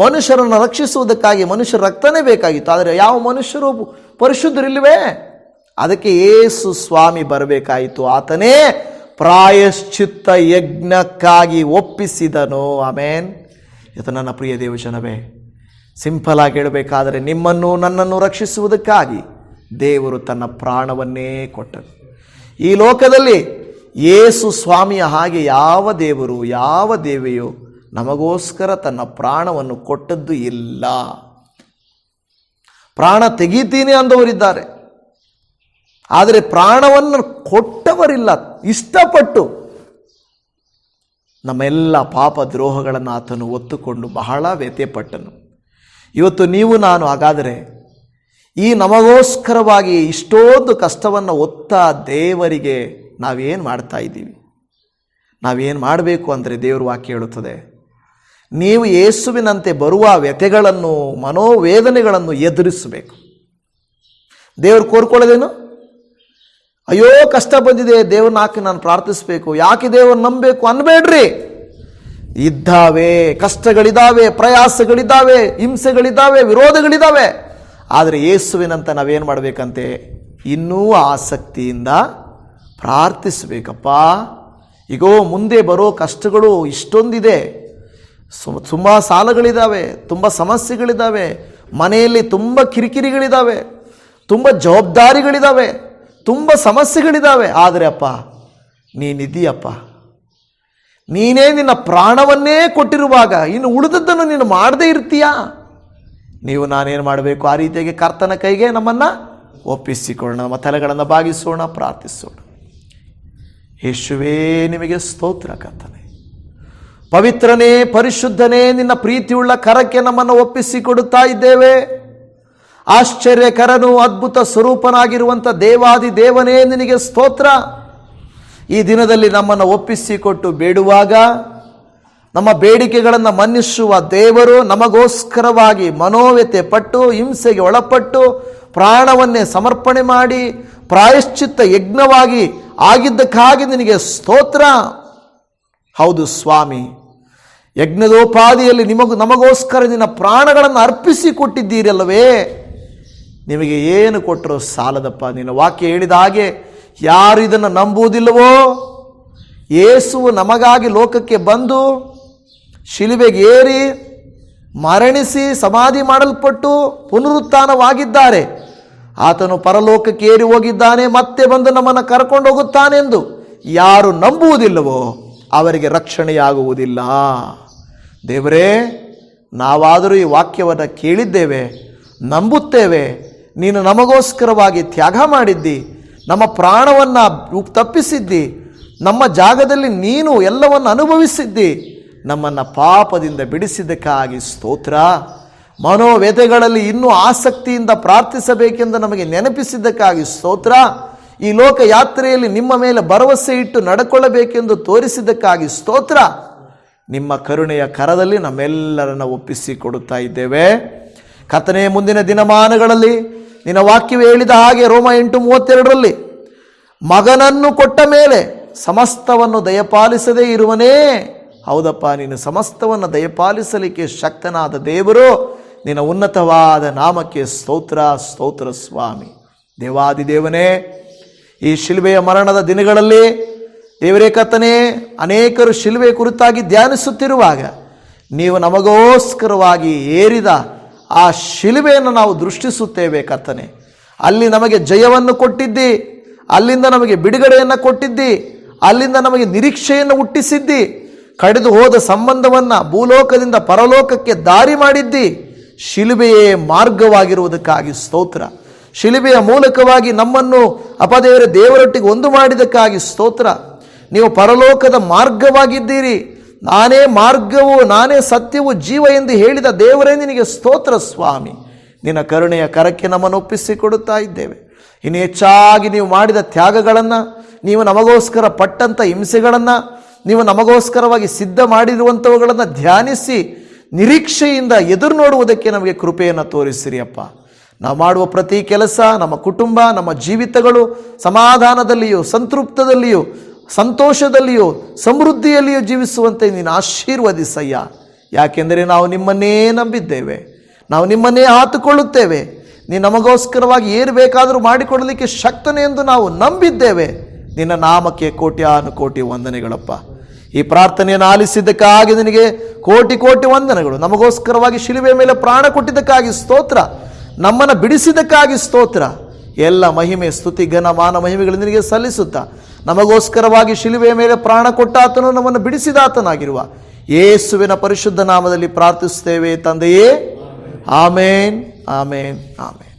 ಮನುಷ್ಯರನ್ನು ರಕ್ಷಿಸುವುದಕ್ಕಾಗಿ ಮನುಷ್ಯರ ರಕ್ತನೇ ಬೇಕಾಗಿತ್ತು. ಆದರೆ ಯಾವ ಮನುಷ್ಯರು ಪರಿಶುದ್ಧರಿಲ್ವೇ? ಅದಕ್ಕೆ ಯೇಸು ಸ್ವಾಮಿ ಬರಬೇಕಾಯಿತು. ಆತನೇ ಪ್ರಾಯಶ್ಚಿತ್ತ ಯಜ್ಞಕ್ಕಾಗಿ ಒಪ್ಪಿಸಿದನು. ಆಮೇನ್. ಇದು ನನ್ನ ಪ್ರಿಯ ದೇವಜನವೇ, ಸಿಂಪಲ್ ಆಗಿ ಹೇಳಬೇಕಾದರೆ ನಿಮ್ಮನ್ನು ನನ್ನನ್ನು ರಕ್ಷಿಸುವುದಕ್ಕಾಗಿ ದೇವರು ತನ್ನ ಪ್ರಾಣವನ್ನೇ ಕೊಟ್ಟನು. ಈ ಲೋಕದಲ್ಲಿ ಯೇಸು ಸ್ವಾಮಿಯ ಹಾಗೆ ಯಾವ ದೇವರು, ಯಾವ ದೇವಿಯೋ ನಮಗೋಸ್ಕರ ತನ್ನ ಪ್ರಾಣವನ್ನು ಕೊಟ್ಟದ್ದು ಇಲ್ಲ. ಪ್ರಾಣ ತೆಗೀತೀನಿ ಅಂದವರಿದ್ದಾರೆ, ಆದರೆ ಪ್ರಾಣವನ್ನು ಕೊಟ್ಟವರಿಲ್ಲ. ಇಷ್ಟಪಟ್ಟು ನಮ್ಮೆಲ್ಲ ಪಾಪ ದ್ರೋಹಗಳನ್ನು ಆತನು ಒತ್ತುಕೊಂಡು ಬಹಳ ವ್ಯಥೆಪಟ್ಟನು. ಇವತ್ತು ನೀವು ನಾನು ಹಾಗಾದರೆ ಈ ನಮಗೋಸ್ಕರವಾಗಿ ಇಷ್ಟೊಂದು ಕಷ್ಟವನ್ನು ಹೊತ್ತ ದೇವರಿಗೆ ನಾವೇನು ಮಾಡ್ತಾ ಇದ್ದೀವಿ? ನಾವೇನು ಮಾಡಬೇಕು ಅಂದರೆ ದೇವರ ವಾಕ್ಯ ಹೇಳುತ್ತದೆ, ನೀವು ಯೇಸುವಿನಂತೆ ಬರುವ ವ್ಯಥೆಗಳನ್ನು, ಮನೋವೇದನೆಗಳನ್ನು ಎದುರಿಸಬೇಕು. ದೇವರು ಕೋರ್ಕೊಳ್ಳೋದೇನು? ಅಯ್ಯೋ ಕಷ್ಟ ಬಂದಿದೆ, ದೇವ್ರನ್ನ ಹಾಕಿ ನಾನು ಪ್ರಾರ್ಥಿಸಬೇಕು, ಯಾಕೆ ದೇವ್ರನ್ನ ನಂಬಬೇಕು ಅನ್ಬೇಡ್ರಿ. ಇದ್ದಾವೆ, ಕಷ್ಟಗಳಿದ್ದಾವೆ, ಪ್ರಯಾಸಗಳಿದ್ದಾವೆ, ಹಿಂಸೆಗಳಿದ್ದಾವೆ, ವಿರೋಧಗಳಿದ್ದಾವೆ. ಆದರೆ ಯೇಸುವಿನಂತ ನಾವೇನು ಮಾಡಬೇಕಂತೆ? ಇನ್ನೂ ಆಸಕ್ತಿಯಿಂದ ಪ್ರಾರ್ಥಿಸಬೇಕಪ್ಪ. ಈಗೋ ಮುಂದೆ ಬರೋ ಕಷ್ಟಗಳು ಇಷ್ಟೊಂದಿದೆ, ತುಂಬ ಸಾಲಗಳಿದ್ದಾವೆ, ತುಂಬ ಸಮಸ್ಯೆಗಳಿದ್ದಾವೆ, ಮನೆಯಲ್ಲಿ ತುಂಬ ಕಿರಿಕಿರಿಗಳಿದ್ದಾವೆ, ತುಂಬ ಜವಾಬ್ದಾರಿಗಳಿದ್ದಾವೆ, ತುಂಬ ಸಮಸ್ಯೆಗಳಿದ್ದಾವೆ. ಆದರೆ ಅಪ್ಪ ನೀನಿದ್ದೀಯಪ್ಪ, ನೀನೇ ನಿನ್ನ ಪ್ರಾಣವನ್ನೇ ಕೊಟ್ಟಿರುವಾಗ ಇನ್ನು ಉಳಿದದ್ದನ್ನು ನೀನು ಮಾಡದೇ ಇರ್ತೀಯಾ? ನೀವು ನಾನೇನು ಮಾಡಬೇಕು? ಆ ರೀತಿಯಾಗಿ ಕರ್ತನ ಕೈಗೆ ನಮ್ಮನ್ನು ಒಪ್ಪಿಸಿಕೊಳ್ಳೋಣ. ನಮ್ಮ ತಲೆಗಳನ್ನು ಬಾಗಿಸೋಣ, ಪ್ರಾರ್ಥಿಸೋಣ. ಯೇಸುವೇ ನಿಮಗೆ ಸ್ತೋತ್ರ ಕರ್ತನೇ, ಪವಿತ್ರನೇ, ಪರಿಶುದ್ಧನೇ, ನಿನ್ನ ಪ್ರೀತಿಯುಳ್ಳ ಕರಕ್ಕೆ ನಮ್ಮನ್ನು ಒಪ್ಪಿಸಿಕೊಡುತ್ತಾ ಇದ್ದೇವೆ. ಆಶ್ಚರ್ಯಕರನು, ಅದ್ಭುತ ಸ್ವರೂಪನಾಗಿರುವಂಥ ದೇವಾದಿ ದೇವನೇ ನಿನಗೆ ಸ್ತೋತ್ರ. ಈ ದಿನದಲ್ಲಿ ನಮ್ಮನ್ನು ಒಪ್ಪಿಸಿಕೊಟ್ಟು ಬೇಡುವಾಗ ನಮ್ಮ ಬೇಡಿಕೆಗಳನ್ನು ಮನ್ನಿಸುವ ದೇವರು ನಮಗೋಸ್ಕರವಾಗಿ ಮನೋವ್ಯತೆ ಪಟ್ಟು ಹಿಂಸೆಗೆ ಒಳಪಟ್ಟು ಪ್ರಾಣವನ್ನೇ ಸಮರ್ಪಣೆ ಮಾಡಿ ಪ್ರಾಯಶ್ಚಿತ್ತ ಯಜ್ಞವಾಗಿ ಆಗಿದ್ದಕ್ಕಾಗಿ ನಿನಗೆ ಸ್ತೋತ್ರ. ಹೌದು ಸ್ವಾಮಿ, ಯಜ್ಞದೋಪಾದಿಯಲ್ಲಿ ನಮಗೋಸ್ಕರ ನಿನ್ನ ಪ್ರಾಣಗಳನ್ನು ಅರ್ಪಿಸಿ ಕೊಟ್ಟಿದ್ದೀರಲ್ಲವೇ, ನಿಮಗೆ ಏನು ಕೊಟ್ಟರು ಸಾಲದಪ್ಪ. ನಿನ್ನ ವಾಕ್ಯ ಹೇಳಿದ ಹಾಗೆ ಯಾರು ಇದನ್ನು ನಂಬುವುದಿಲ್ಲವೋ, ಯೇಸುವು ನಮಗಾಗಿ ಲೋಕಕ್ಕೆ ಬಂದು ಶಿಲುಬೆಗೆ ಏರಿ ಮರಣಿಸಿ ಸಮಾಧಿ ಮಾಡಲ್ಪಟ್ಟು ಪುನರುತ್ಥಾನವಾಗಿದ್ದಾರೆ, ಆತನು ಪರಲೋಕಕ್ಕೆ ಏರಿ ಹೋಗಿದ್ದಾನೆ, ಮತ್ತೆ ಬಂದು ನಮ್ಮನ್ನು ಕರ್ಕೊಂಡು ಹೋಗುತ್ತಾನೆಂದು ಯಾರು ನಂಬುವುದಿಲ್ಲವೋ ಅವರಿಗೆ ರಕ್ಷಣೆಯಾಗುವುದಿಲ್ಲ. ದೇವರೇ, ನಾವಾದರೂ ಈ ವಾಕ್ಯವನ್ನು ಕೇಳಿದ್ದೇವೆ, ನಂಬುತ್ತೇವೆ. ನೀನು ನಮಗೋಸ್ಕರವಾಗಿ ತ್ಯಾಗ ಮಾಡಿದ್ದಿ, ನಮ್ಮ ಪ್ರಾಣವನ್ನು ತಪ್ಪಿಸಿದ್ದಿ, ನಮ್ಮ ಜಾಗದಲ್ಲಿ ನೀನು ಎಲ್ಲವನ್ನು ಅನುಭವಿಸಿದ್ದಿ, ನಮ್ಮನ್ನು ಪಾಪದಿಂದ ಬಿಡಿಸಿದ್ದಕ್ಕಾಗಿ ಸ್ತೋತ್ರ. ಮನೋವ್ಯಥೆಗಳಲ್ಲಿ ಇನ್ನೂ ಆಸಕ್ತಿಯಿಂದ ಪ್ರಾರ್ಥಿಸಬೇಕೆಂದು ನಮಗೆ ನೆನಪಿಸಿದ್ದಕ್ಕಾಗಿ ಸ್ತೋತ್ರ. ಈ ಲೋಕ ಯಾತ್ರೆಯಲ್ಲಿ ನಿಮ್ಮ ಮೇಲೆ ಭರವಸೆ ಇಟ್ಟು ನಡ್ಕೊಳ್ಳಬೇಕೆಂದು ತೋರಿಸಿದ್ದಕ್ಕಾಗಿ ಸ್ತೋತ್ರ. ನಿಮ್ಮ ಕರುಣೆಯ ಕರದಲ್ಲಿ ನಮ್ಮೆಲ್ಲರನ್ನ ಒಪ್ಪಿಸಿಕೊಡುತ್ತಾ ಇದ್ದೇವೆ. ಕರ್ತನೇ, ಮುಂದಿನ ದಿನಮಾನಗಳಲ್ಲಿ ನಿನ್ನ ವಾಕ್ಯವೇ ಹೇಳಿದ ಹಾಗೆ ರೋಮ 8:32 ಮಗನನ್ನು ಕೊಟ್ಟ ಮೇಲೆ ಸಮಸ್ತವನ್ನು ದಯಪಾಲಿಸದೇ ಇರುವನೇ. ಹೌದಪ್ಪ, ನೀನು ಸಮಸ್ತವನ್ನು ದಯಪಾಲಿಸಲಿಕ್ಕೆ ಶಕ್ತನಾದ ದೇವರು. ನಿನ್ನ ಉನ್ನತವಾದ ನಾಮಕ್ಕೆ ಸ್ತೋತ್ರ, ಸ್ತೋತ್ರ ಸ್ವಾಮಿ. ದೇವಾದಿದೇವನೇ, ಈ ಶಿಲುಬೆಯ ಮರಣದ ದಿನಗಳಲ್ಲಿ ದೇವರೇ ಕರ್ತನೇ, ಅನೇಕರು ಶಿಲುಬೆ ಕುರಿತಾಗಿ ಧ್ಯಾನಿಸುತ್ತಿರುವಾಗ ನೀವು ನಮಗೋಸ್ಕರವಾಗಿ ಏರಿದ ಆ ಶಿಲುಬೆಯನ್ನು ನಾವು ದೃಷ್ಟಿಸುತ್ತೇವೆ ಕರ್ತನೆ. ಅಲ್ಲಿ ನಮಗೆ ಜಯವನ್ನು ಕೊಟ್ಟಿದ್ದಿ, ಅಲ್ಲಿಂದ ನಮಗೆ ಬಿಡುಗಡೆಯನ್ನು ಕೊಟ್ಟಿದ್ದಿ, ಅಲ್ಲಿಂದ ನಮಗೆ ನಿರೀಕ್ಷೆಯನ್ನು ಹುಟ್ಟಿಸಿದ್ದಿ, ಕಡಿದು ಹೋದ ಸಂಬಂಧವನ್ನು ಭೂಲೋಕದಿಂದ ಪರಲೋಕಕ್ಕೆ ದಾರಿ ಮಾಡಿದ್ದಿ. ಶಿಲುಬೆಯೇ ಮಾರ್ಗವಾಗಿರುವುದಕ್ಕಾಗಿ ಸ್ತೋತ್ರ. ಶಿಲುಬೆಯ ಮೂಲಕವಾಗಿ ನಮ್ಮನ್ನು ಅಪದೇವರ ದೇವರೊಟ್ಟಿಗೆ ಒಂದು ಮಾಡಿದ್ದಕ್ಕಾಗಿ ಸ್ತೋತ್ರ. ನೀವು ಪರಲೋಕದ ಮಾರ್ಗವಾಗಿದ್ದೀರಿ. ನಾನೇ ಮಾರ್ಗವು, ನಾನೇ ಸತ್ಯವು, ಜೀವ ಎಂದು ಹೇಳಿದ ದೇವರೇ ನಿನಗೆ ಸ್ತೋತ್ರ ಸ್ವಾಮಿ. ನಿನ್ನ ಕರುಣೆಯ ಕರಕ್ಕೆ ನಮ್ಮನ್ನು ಒಪ್ಪಿಸಿಕೊಡುತ್ತಾ ಇದ್ದೇವೆ. ಇನ್ನು ಹೆಚ್ಚಾಗಿ ನೀವು ಮಾಡಿದ ತ್ಯಾಗಗಳನ್ನು, ನೀವು ನಮಗೋಸ್ಕರ ಪಟ್ಟಂಥ ಹಿಂಸೆಗಳನ್ನು, ನೀವು ನಮಗೋಸ್ಕರವಾಗಿ ಸಿದ್ಧ ಮಾಡಿರುವಂಥವುಗಳನ್ನು ಧ್ಯಾನಿಸಿ ನಿರೀಕ್ಷೆಯಿಂದ ಎದುರು ನೋಡುವುದಕ್ಕೆ ನಮಗೆ ಕೃಪೆಯನ್ನು ತೋರಿಸಿರಿ ಅಪ್ಪ. ನಾವು ಮಾಡುವ ಪ್ರತಿ ಕೆಲಸ, ನಮ್ಮ ಕುಟುಂಬ, ನಮ್ಮ ಜೀವಿತಗಳು ಸಮಾಧಾನದಲ್ಲಿಯೂ, ಸಂತೃಪ್ತದಲ್ಲಿಯೂ, ಸಂತೋಷದಲ್ಲಿಯೂ, ಸಮೃದ್ಧಿಯಲ್ಲಿಯೂ ಜೀವಿಸುವಂತೆ ನೀನು ಆಶೀರ್ವದಿಸಯ್ಯ. ಯಾಕೆಂದರೆ ನಾವು ನಿಮ್ಮನ್ನೇ ನಂಬಿದ್ದೇವೆ, ನಾವು ನಿಮ್ಮನ್ನೇ ಆತುಕೊಳ್ಳುತ್ತೇವೆ. ನೀನು ನಮಗೋಸ್ಕರವಾಗಿ ಏನು ಬೇಕಾದರೂ ಮಾಡಿಕೊಡಲಿಕ್ಕೆ ಶಕ್ತನೇ ಎಂದು ನಾವು ನಂಬಿದ್ದೇವೆ. ನಿನ್ನ ನಾಮಕ್ಕೆ ಕೋಟ್ಯಾನುಕೋಟಿ ವಂದನೆಗಳಪ್ಪ. ಈ ಪ್ರಾರ್ಥನೆಯನ್ನು ಆಲಿಸಿದ್ದಕ್ಕಾಗಿ ನಿನಗೆ ಕೋಟಿ ಕೋಟಿ ವಂದನೆಗಳು. ನಮಗೋಸ್ಕರವಾಗಿ ಶಿಲುಬೆ ಮೇಲೆ ಪ್ರಾಣ ಕೊಟ್ಟಿದ್ದಕ್ಕಾಗಿ ಸ್ತೋತ್ರ. ನಮ್ಮನ್ನು ಬಿಡಿಸಿದ್ದಕ್ಕಾಗಿ ಸ್ತೋತ್ರ. ಎಲ್ಲ ಮಹಿಮೆ, ಸ್ತುತಿ, ಘನ, ಮಾನ ಮಹಿಮೆಗಳು ನಿನಗೆ ಸಲ್ಲಿಸುತ್ತಾ, ನಮಗೋಸ್ಕರವಾಗಿ ಶಿಲುಬೆಯ ಮೇಲೆ ಪ್ರಾಣ ಕೊಟ್ಟಾತನು, ನಮ್ಮನ್ನು ಬಿಡಿಸಿದಾತನಾಗಿರುವ ಯೇಸುವಿನ ಪರಿಶುದ್ಧ ನಾಮದಲ್ಲಿ ಪ್ರಾರ್ಥಿಸುತ್ತೇವೆ ತಂದೆಯೇ. ಆಮೇನ್, ಆಮೇನ್, ಆಮೇನ್.